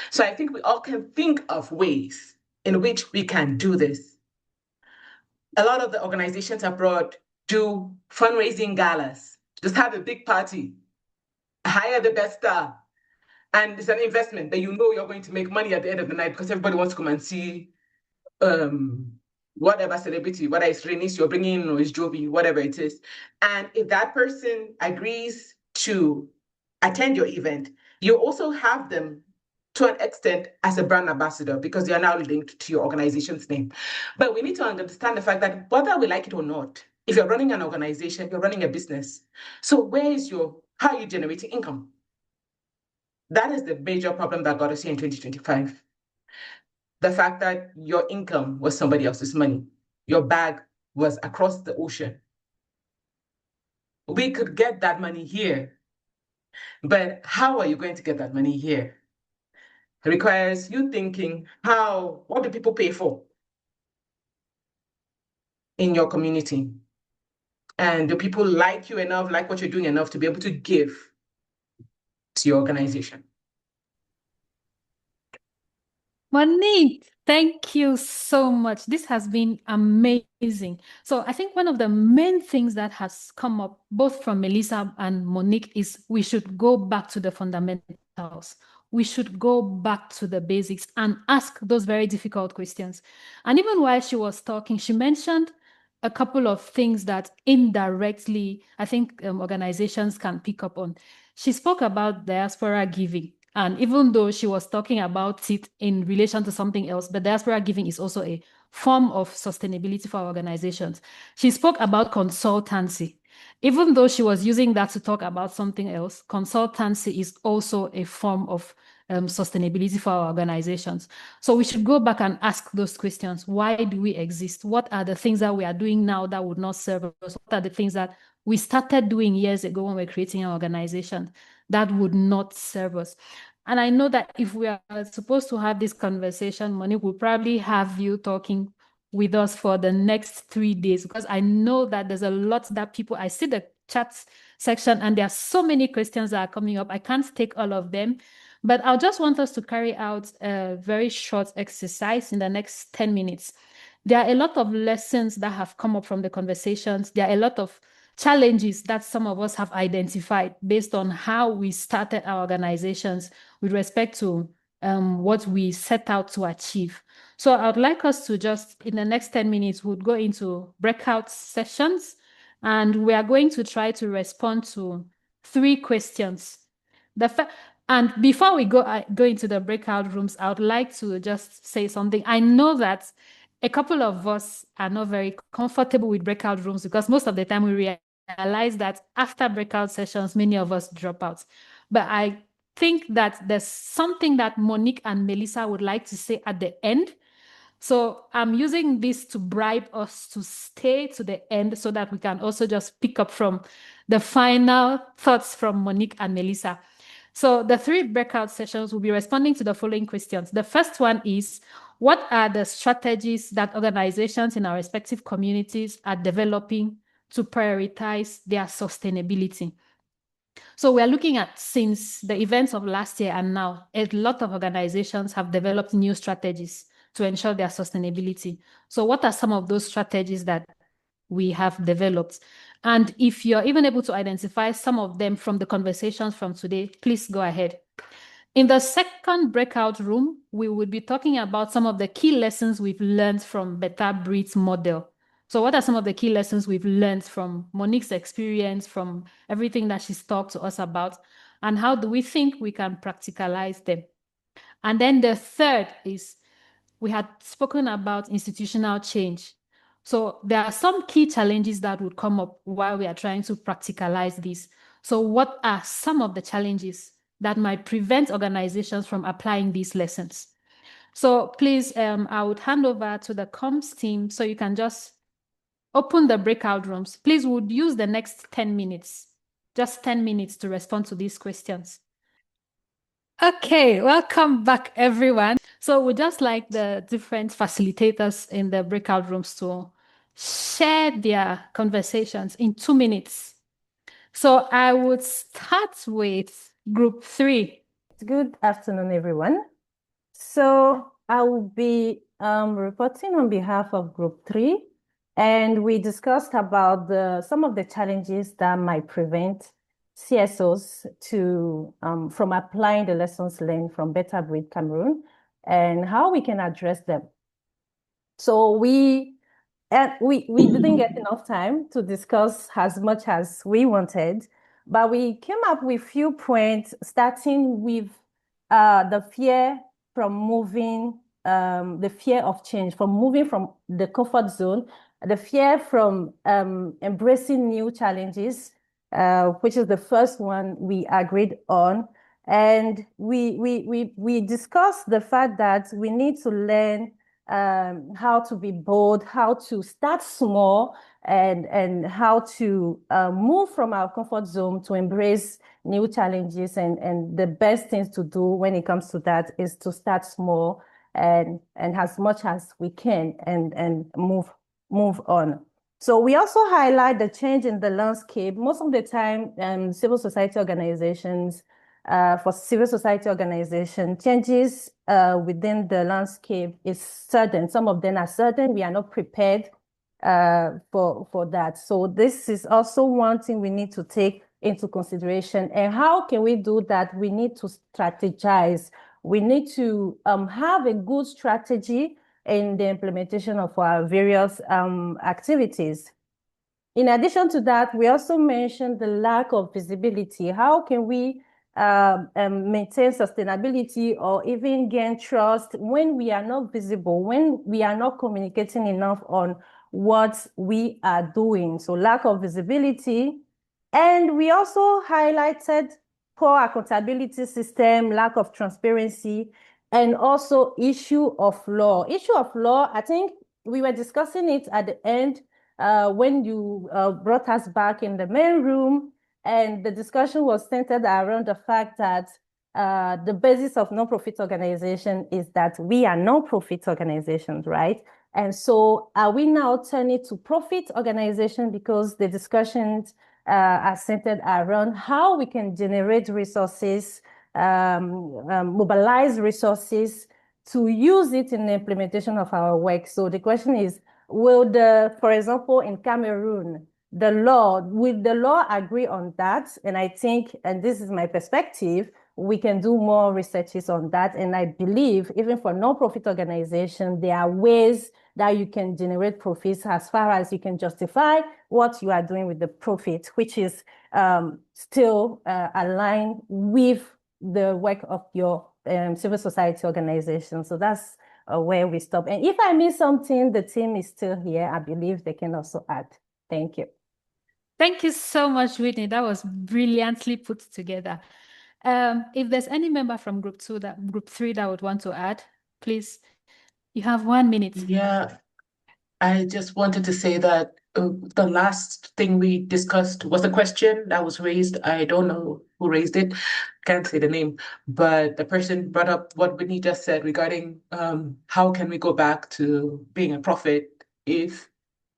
S2: So I think we all can think of ways in which we can do this. A lot of the organizations abroad do fundraising galas. Just have a big party, hire the best star, and it's an investment that you know you're going to make money at the end of the night because everybody wants to come and see whatever celebrity, whether it's Renis you're bringing in or it's Joby, whatever it is. And if that person agrees to attend your event, you also have them to an extent as a brand ambassador because they are now linked to your organization's name. But we need to understand the fact that whether we like it or not, if you're running an organization, you're running a business. So how are you generating income? That is the major problem that got us here in 2025. The fact that your income was somebody else's money, your bag was across the ocean. We could get that money here, but how are you going to get that money here? It requires you thinking, what do people pay for in your community? And do people like you enough, like what you're doing enough to be able to give to your organization?
S1: Monique, thank you so much. This has been amazing. So I think one of the main things that has come up both from Melissa and Monique is we should go back to the fundamentals. We should go back to the basics and ask those very difficult questions. And even while she was talking, she mentioned a couple of things that indirectly I think organizations can pick up on. She spoke about diaspora giving. And even though she was talking about it in relation to something else, but diaspora giving is also a form of sustainability for organizations. She spoke about consultancy. Even though she was using that to talk about something else, consultancy is also a form of sustainability for our organizations. So we should go back and ask those questions. Why do we exist? What are the things that we are doing now that would not serve us? What are the things that we started doing years ago when we were creating our organization that would not serve us? And I know that if we are supposed to have this conversation, Monique will probably have you talking with us for the next 3 days, because I know that there's a lot that I see the chat section and there are so many questions that are coming up. I can't take all of them, but I'll just want us to carry out a very short exercise in the next 10 minutes. There are a lot of lessons that have come up from the conversations. There are a lot of challenges that some of us have identified based on how we started our organizations with respect to what we set out to achieve. So I would like us to just, in the next 10 minutes, we'll go into breakout sessions, and we are going to try to respond to 3 questions. And before we go into the breakout rooms, I would like to just say something. I know that a couple of us are not very comfortable with breakout rooms because most of the time we realize that after breakout sessions, many of us drop out. But I think that there's something that Monique and Melissa would like to say at the end. So I'm using this to bribe us to stay to the end so that we can also just pick up from the final thoughts from Monique and Melissa. So the 3 breakout sessions will be responding to the following questions. The first one is, what are the strategies that organizations in our respective communities are developing to prioritize their sustainability? So we're looking at, since the events of last year and now, a lot of organizations have developed new strategies to ensure their sustainability. So what are some of those strategies that we have developed? And if you're even able to identify some of them from the conversations from today, please go ahead. In the second breakout room, we will be talking about some of the key lessons we've learned from Better Breeds model. So what are some of the key lessons we've learned from Monique's experience, from everything that she's talked to us about, and how do we think we can practicalize them? And then the third is, we had spoken about institutional change. So there are some key challenges that would come up while we are trying to practicalize this. So what are some of the challenges that might prevent organizations from applying these lessons? So please, I would hand over to the comms team so you can just open the breakout rooms. Please, would use the next 10 minutes, just 10 minutes to respond to these questions. Okay, welcome back, everyone. So we'd just like the different facilitators in the breakout rooms to share their conversations in 2 minutes. So I would start with group 3.
S4: Good afternoon, everyone. So I will be reporting on behalf of group 3, And we discussed about some of the challenges that might prevent CSOs from applying the lessons learned from Better Breed Cameroon and how we can address them. So we didn't get enough time to discuss as much as we wanted, but we came up with few points, starting with the fear from moving, the fear of change, from moving from the comfort zone, the fear from embracing new challenges, which is the first one we agreed on. And we discussed the fact that we need to learn how to be bold, how to start small, and how to move from our comfort zone to embrace new challenges. And the best things to do when it comes to that is to start small and as much as we can and move on. So we also highlight the change in the landscape. Most of the time, civil society organizations, for civil society organization, changes within the landscape is certain. Some of them are certain. We are not prepared for that. So this is also one thing we need to take into consideration. And how can we do that? We need to strategize. We need to have a good strategy in the implementation of our various activities. In addition to that, we also mentioned the lack of visibility. How can we maintain sustainability or even gain trust when we are not visible, when we are not communicating enough on what we are doing? So lack of visibility. And we also highlighted poor accountability system, lack of transparency, and also issue of law. Issue of law, I think we were discussing it at the end when you brought us back in the main room, and the discussion was centered around the fact that the basis of non-profit organization is that we are non-profit organizations, right? And so are we now turning to profit organization because the discussions are centered around how we can generate resources, mobilize resources to use it in the implementation of our work. So the question is, for example, in Cameroon, will the law agree on that? And I think, and this is my perspective, we can do more researches on that. And I believe even for non-profit organizations, there are ways that you can generate profits as far as you can justify what you are doing with the profit, which is still aligned with the work of your civil society organization. So that's where we stop. And if I miss something, the team is still here. I believe they can also add. Thank you.
S1: Thank you so much, Whitney. That was brilliantly put together. If there's any member from group 3 that would want to add, please, you have 1 minute.
S2: Yeah, I just wanted to say that the last thing we discussed was a question that was raised. I don't know who raised it, can't say the name, but the person brought up what Whitney just said regarding how can we go back to being a profit if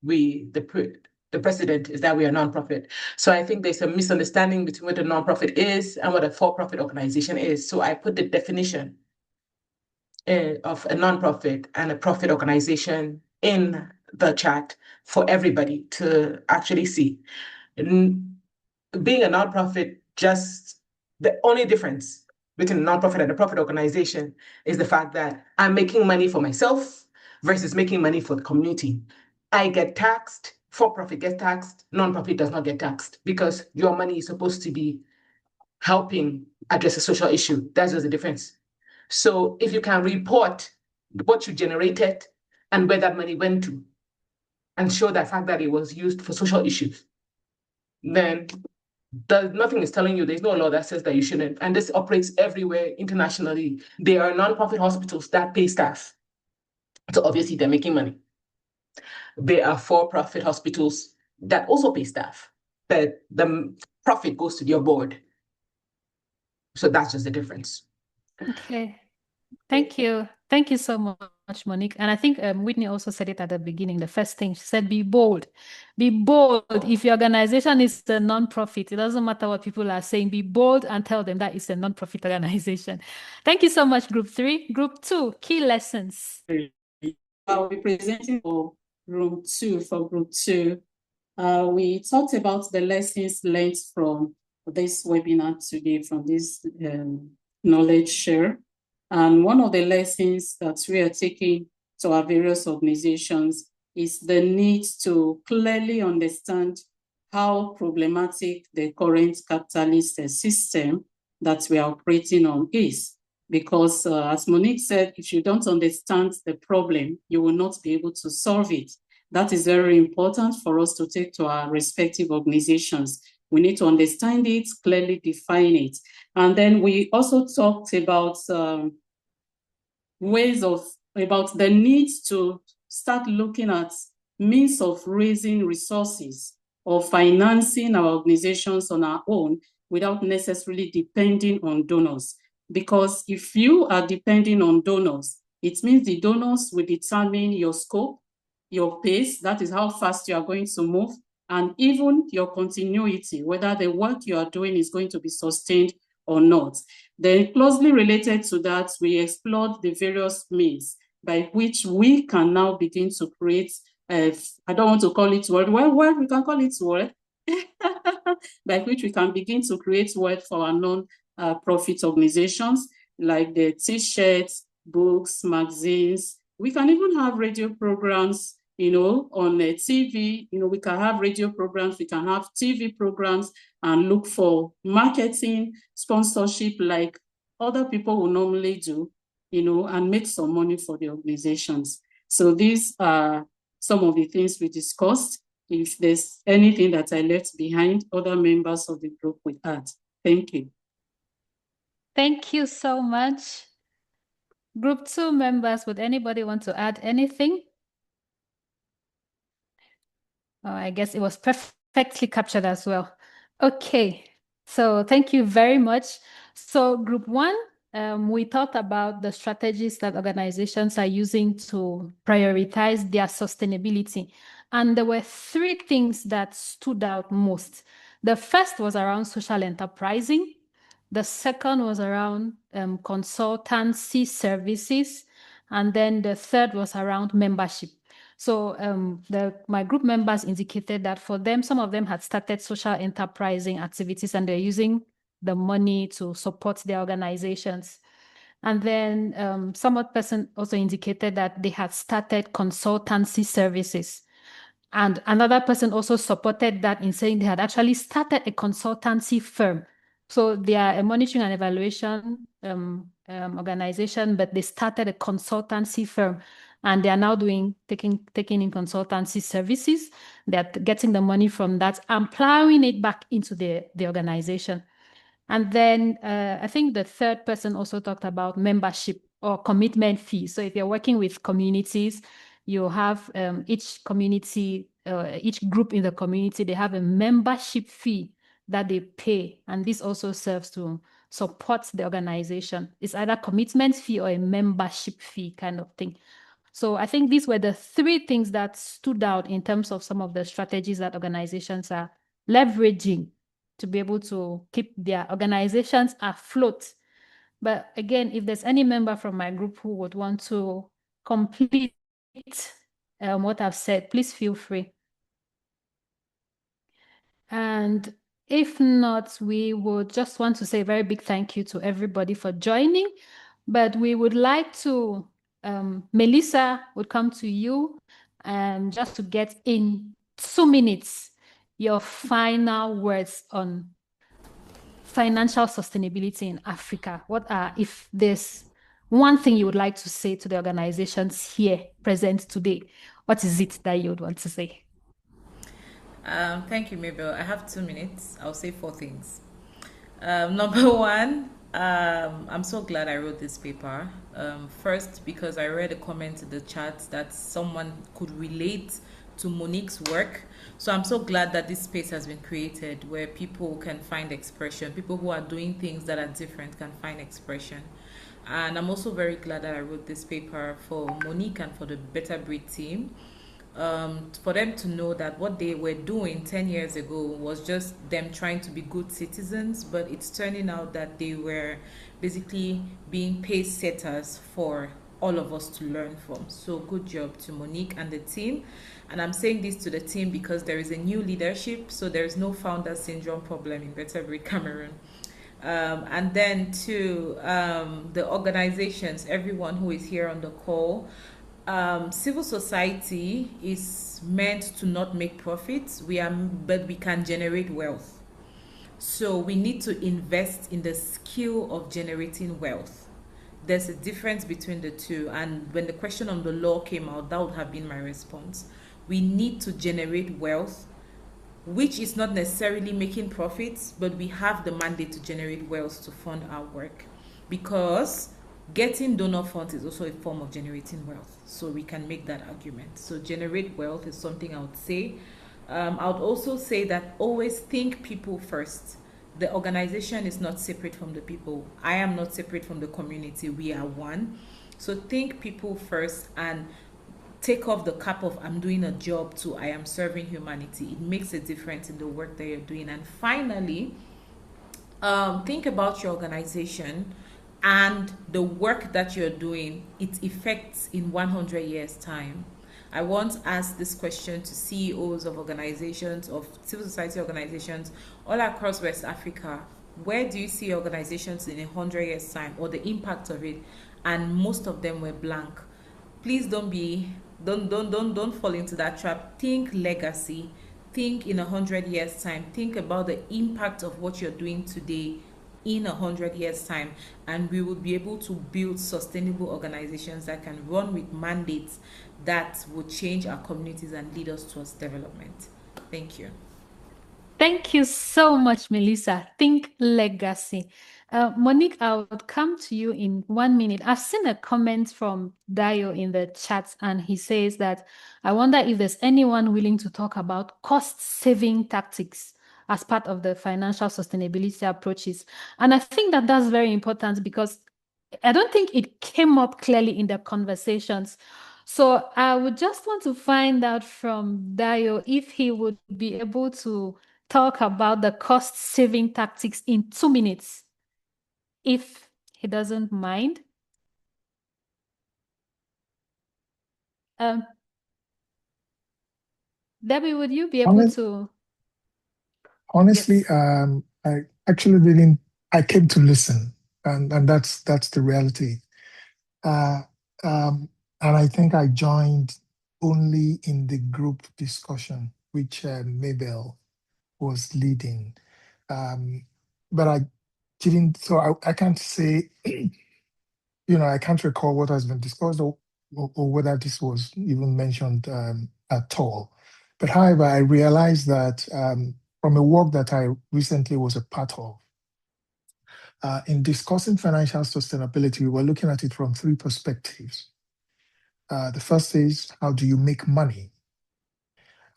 S2: the precedent is that we are non-profit. So I think there's a misunderstanding between what a non-profit is and what a for-profit organization is. So I put the definition of a non-profit and a profit organization in the chat for everybody to actually see. Being a non-profit, just the only difference between a non-profit and a profit organization is the fact that I'm making money for myself versus making money for the community. I get taxed, for-profit gets taxed, non-profit does not get taxed because your money is supposed to be helping address a social issue. That's just the difference. So if you can report what you generated and where that money went to and show the fact that it was used for social issues, then nothing is telling you, there's no law that says that you shouldn't. And this operates everywhere internationally. There are non-profit hospitals that pay staff. So obviously they're making money. There are for-profit hospitals that also pay staff, but the profit goes to your board. So that's just the difference.
S1: Okay. Thank you. Thank you so much, Monique. And I think Whitney also said it at the beginning. The first thing she said, be bold. Be bold. If your organization is a non-profit, it doesn't matter what people are saying. Be bold and tell them that it's a non-profit organization. Thank you so much, Group 3. Group 2, key lessons.
S5: I'll be presenting for room 2 for group 2. We talked about the lessons learned from this webinar today, from this knowledge share. And one of the lessons that we are taking to our various organizations is the need to clearly understand how problematic the current capitalist system that we are operating on is. Because as Monique said, if you don't understand the problem, you will not be able to solve it. That is very important for us to take to our respective organizations. We need to understand it, clearly define it. And then we also talked about about the need to start looking at means of raising resources or financing our organizations on our own without necessarily depending on donors. Because if you are depending on donors, it means the donors will determine your scope, your pace, that is how fast you are going to move, and even your continuity, whether the work you are doing is going to be sustained or not. Then closely related to that, we explored the various means by which we can now begin to create, I don't want to call it word, well, we can call it word, by which we can begin to create word for our non-profit organizations, like the t-shirts, books, magazines. We can even have radio programs, on TV. We can have radio programs, we can have TV programs, and look for marketing, sponsorship like other people will normally do, and make some money for the organizations. So these are some of the things we discussed. If there's anything that I left behind, other members of the group will add. Thank you.
S1: Thank you so much. Group 2 members, would anybody want to add anything? Oh, I guess it was perfectly captured as well. Okay, so thank you very much. So group 1, we talked about the strategies that organizations are using to prioritize their sustainability. And there were 3 things that stood out most. The first was around social enterprising. The second was around consultancy services. And then the third was around membership. So my group members indicated that for them, some of them had started social enterprising activities and they're using the money to support their organizations. And then some other person also indicated that they had started consultancy services. And another person also supported that in saying they had actually started a consultancy firm. So they are a monitoring and evaluation organization, but they started a consultancy firm and they are now taking in consultancy services. They're getting the money from that and plowing it back into the organization. And then I think the third person also talked about membership or commitment fees. So if you're working with communities, you have each community, each group in the community, they have a membership fee that they pay. And this also serves to support the organization. It's either commitment fee or a membership fee kind of thing. So I think these were the 3 things that stood out in terms of some of the strategies that organizations are leveraging to be able to keep their organizations afloat. But again, if there's any member from my group who would want to complete what I've said, please feel free. And if not, we would just want to say a very big thank you to everybody for joining. But we would like to, Melissa would come to you just to get in 2 minutes your final words on financial sustainability in Africa. If there's one thing you would like to say to the organizations here present today, what is it that you would want to say?
S3: Thank you, Mabel. I have 2 minutes. I'll say 4 things. Number 1, I'm so glad I wrote this paper. First, because I read a comment in the chat that someone could relate to Monique's work. So I'm so glad that this space has been created where people can find expression. People who are doing things that are different can find expression. And I'm also very glad that I wrote this paper for Monique and for the Better Breed team. For them to know that what they were doing 10 years ago was just them trying to be good citizens, but it's turning out that they were basically being pace setters for all of us to learn from. So good job to Monique and the team. And I'm saying this to the team because there is a new leadership, so there is no founder syndrome problem in Better Breed Cameroon. And then to the organizations, everyone who is here on the call, civil society is meant to not make profits. But we can generate wealth. So we need to invest in the skill of generating wealth. There's a difference between the two. And when the question on the law came out, that would have been my response. We need to generate wealth, which is not necessarily making profits, but we have the mandate to generate wealth to fund our work. Because getting donor funds is also a form of generating wealth. So we can make that argument. So generate wealth is something I would say. I would also say that always think people first. The organization is not separate from the people. I am not separate from the community. We are one. So think people first and take off the cap of I'm doing a job to I am serving humanity. It makes a difference in the work that you're doing. And finally, think about your organization and the work that you're doing, its effects in 100 years' time. I once asked this question to CEOs of organizations, of civil society organizations all across West Africa. Where do you see organizations in 100 years' time, or the impact of it? And most of them were blank. Please don't fall into that trap. Think legacy. Think in 100 years' time. Think about the impact of what you're doing today in 100 years' time, and we will be able to build sustainable organizations that can run with mandates that will change our communities and lead us towards development. Thank you.
S1: Thank you so much, Melissa. Think legacy. Monique, I would come to you in 1 minute. I've seen a comment from Dio in the chat, and he says that, I wonder if there's anyone willing to talk about cost-saving tactics as part of the financial sustainability approaches. And I think that that's very important because I don't think it came up clearly in the conversations. So I would just want to find out from Dio if he would be able to talk about the cost-saving tactics in 2 minutes, if he doesn't mind. Debbie, would you be able to?
S6: Honestly,
S1: Yes.
S6: I actually didn't. I came to listen, and that's the reality. And I think I joined only in the group discussion, which Mabel was leading. But I didn't, so I can't say, I can't recall what has been discussed or whether this was even mentioned at all. But however, I realized that from a work that I recently was a part of, in discussing financial sustainability, we were looking at it from 3 perspectives. The first is, how do you make money?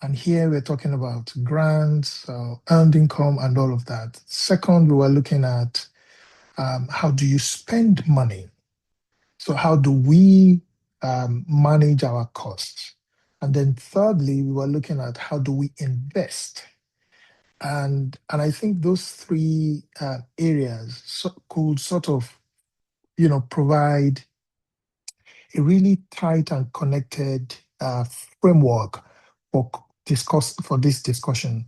S6: And here we're talking about grants, earned income, and all of that. Second, we were looking at how do you spend money? So how do we manage our costs? And then thirdly, we were looking at how do we invest? And I think those 3 areas could sort of, provide a really tight and connected framework for this discussion.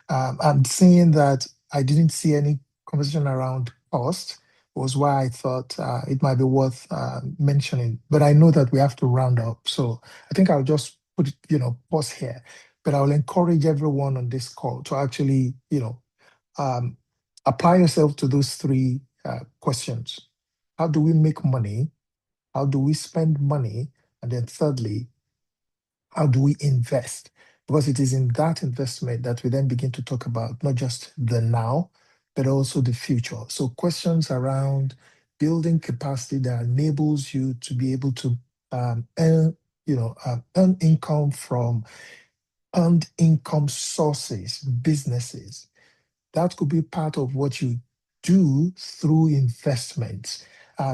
S6: I'm saying that I didn't see any conversation around cost, was why I thought it might be worth mentioning. But I know that we have to round up, so I think I'll just put it, pause here. But I will encourage everyone on this call to actually, apply yourself to those 3 questions. How do we make money? How do we spend money? And then thirdly, how do we invest? Because it is in that investment that we then begin to talk about not just the now, but also the future. So questions around building capacity that enables you to be able to earn income from earned income sources, businesses. That could be part of what you do through investments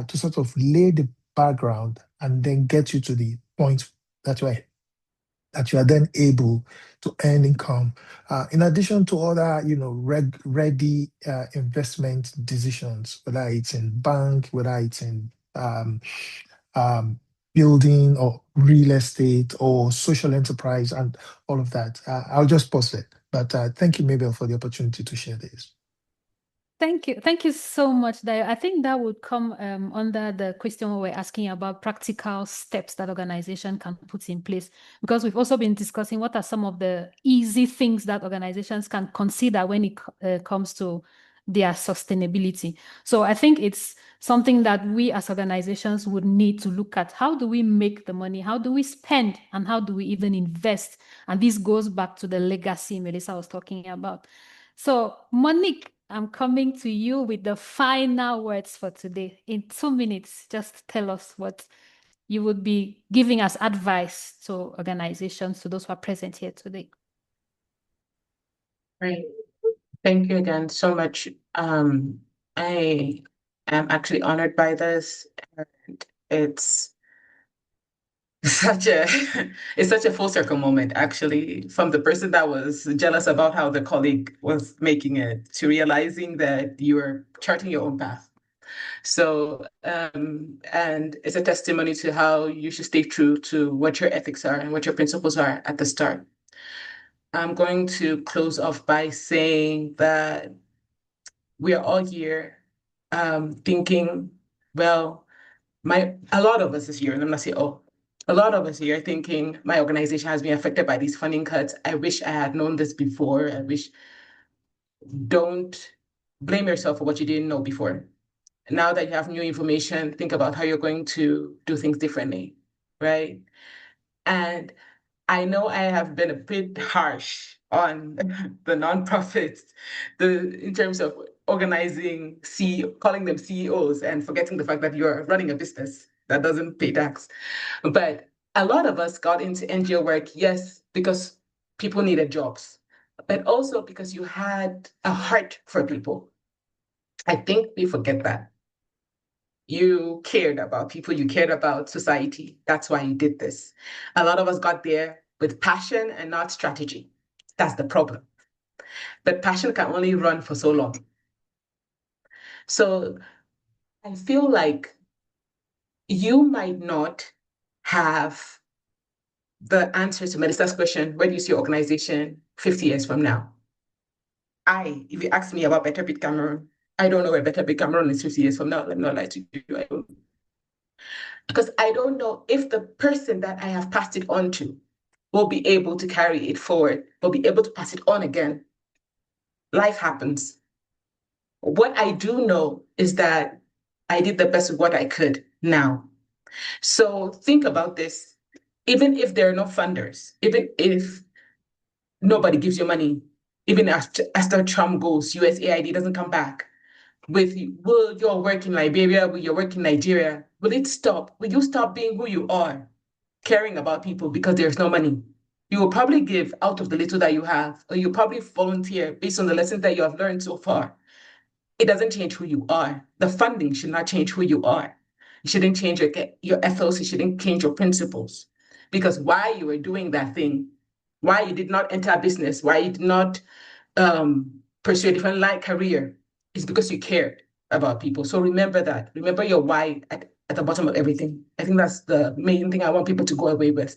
S6: to sort of lay the background and then get you to the point that you are then able to earn income. In addition to other, ready investment decisions, whether it's in bank, whether it's in building or real estate or social enterprise and all of that. I'll just pause it. But thank you, Mabel, for the opportunity to share this.
S1: Thank you. Thank you so much, Dayo. I think that would come under the question we were asking about practical steps that organization can put in place, because we've also been discussing what are some of the easy things that organizations can consider when it comes to their sustainability. So I think it's something that we as organizations would need to look at. How do we make the money? How do we spend? And how do we even invest? And this goes back to the legacy Melissa was talking about. So Monique, I'm coming to you with the final words for today. In 2 minutes, just tell us what you would be giving as advice to organizations, to those who are present here today.
S2: Great. Thank you again so much. I am actually honored by this, and it's such a it's such a full circle moment, actually, from the person that was jealous about how the colleague was making it to realizing that you are charting your own path. So, and it's a testimony to how you should stay true to what your ethics are and what your principles are at the start. I'm going to close off by saying that we are all here thinking, well, a lot of us is here, and I'm not saying, oh, a lot of us here are thinking my organization has been affected by these funding cuts. I wish I had known this before. Don't blame yourself for what you didn't know before. Now that you have new information, think about how you're going to do things differently, right? And I know I have been a bit harsh on the nonprofits, in terms of organizing, calling them CEOs and forgetting the fact that you're running a business that doesn't pay tax. But a lot of us got into NGO work, yes, because people needed jobs, but also because you had a heart for people. I think we forget that. You cared about people, you cared about society. That's why you did this. A lot of us got there with passion and not strategy. That's the problem. But passion can only run for so long. So I feel like you might not have the answer to Melissa's question, where do you see your organization 50 years from now? If you ask me about Better Bit Cameroon, I don't know where Better Bit Cameroon is 50 years from now. Let me not lie to you. I don't. Because I don't know if the person that I have passed it on to will be able to carry it forward, will be able to pass it on again. Life happens. What I do know is that I did the best with what I could now. So think about this. Even if there are no funders, even if nobody gives you money, even after Trump goes, USAID doesn't come back, will your work in Liberia, will your work in Nigeria, will it stop? Will you stop being who you are, caring about people because there's no money? You will probably give out of the little that you have, or you probably volunteer based on the lessons that you have learned so far. It doesn't change who you are. The funding should not change who you are. It shouldn't change your ethos. It shouldn't change your principles. Because why you were doing that thing, why you did not enter a business, why you did not pursue a different career, is because you cared about people. So remember that. Remember your why at the bottom of everything. I think that's the main thing I want people to go away with.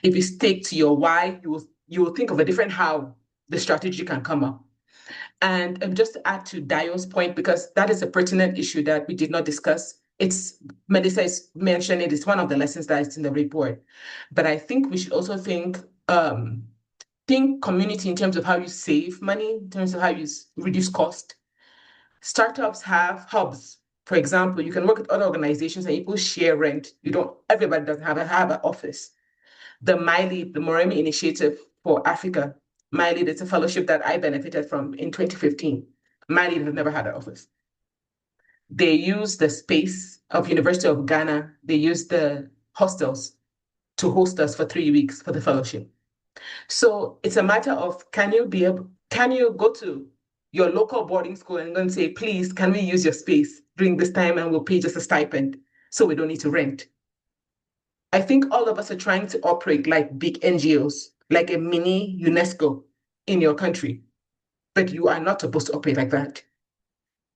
S2: If you stick to your why, you will think of a different how the strategy can come up. And just to add to Dayo's point, because that is a pertinent issue that we did not discuss. Melissa is mentioned it is one of the lessons that is in the report. But I think we should also think community in terms of how you save money, in terms of how you reduce cost. Startups have hubs. For example, you can work with other organizations and people share rent. Everybody doesn't have an office. The Moremi Initiative for Africa, Miley, it's a fellowship that I benefited from in 2015. Miley has never had an office. They use the space of University of Ghana. They use the hostels to host us for 3 weeks for the fellowship. So it's a matter of, can you go to your local boarding school and go and say, please, can we use your space during this time and we'll pay just a stipend so we don't need to rent? I think all of us are trying to operate like big NGOs, like a mini UNESCO in your country, but you are not supposed to operate like that.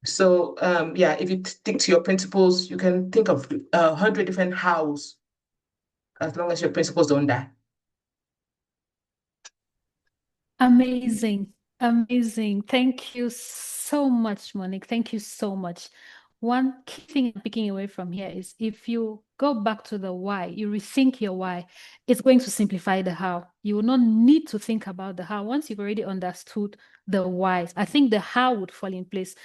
S2: So if you stick to your principles, you can think of 100 different hows as long as your principles don't die.
S1: Amazing. Amazing. Thank you so much, Monique. Thank you so much. One key thing I'm picking away from here is if you go back to the why, you rethink your why, it's going to simplify the how. You will not need to think about the how. Once you've already understood the whys, I think the how would fall in place.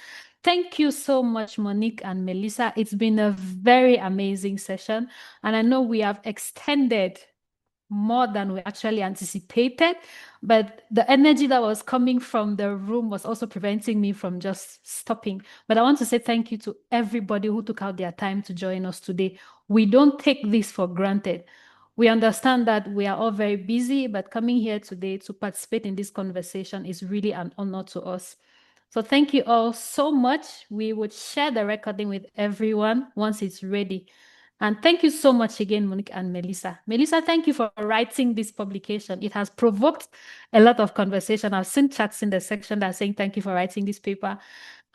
S1: Thank you so much, Monique and Melissa. It's been a very amazing session. And I know we have extended more than we actually anticipated, but the energy that was coming from the room was also preventing me from just stopping. But I want to say thank you to everybody who took out their time to join us today. We don't take this for granted. We understand that we are all very busy, but coming here today to participate in this conversation is really an honor to us. So thank you all so much. We would share the recording with everyone once it's ready. And thank you so much again, Monique and Melissa. Melissa, thank you for writing this publication. It has provoked a lot of conversation. I've seen chats in the section that are saying thank you for writing this paper.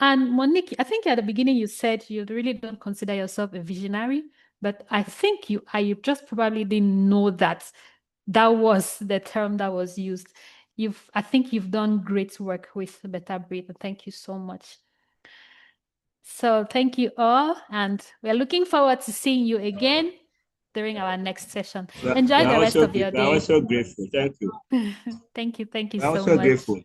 S1: And Monique, I think at the beginning you said you really don't consider yourself a visionary, but I think you just probably didn't know that was the term that was used. I think you've done great work with Better Breathe. Thank you so much. So thank you all, and we're looking forward to seeing you again during our next session. Enjoy the rest of your day.
S7: I'm also grateful. Thank you.
S1: Thank you
S7: I'm
S1: so
S7: also
S1: much.
S7: grateful.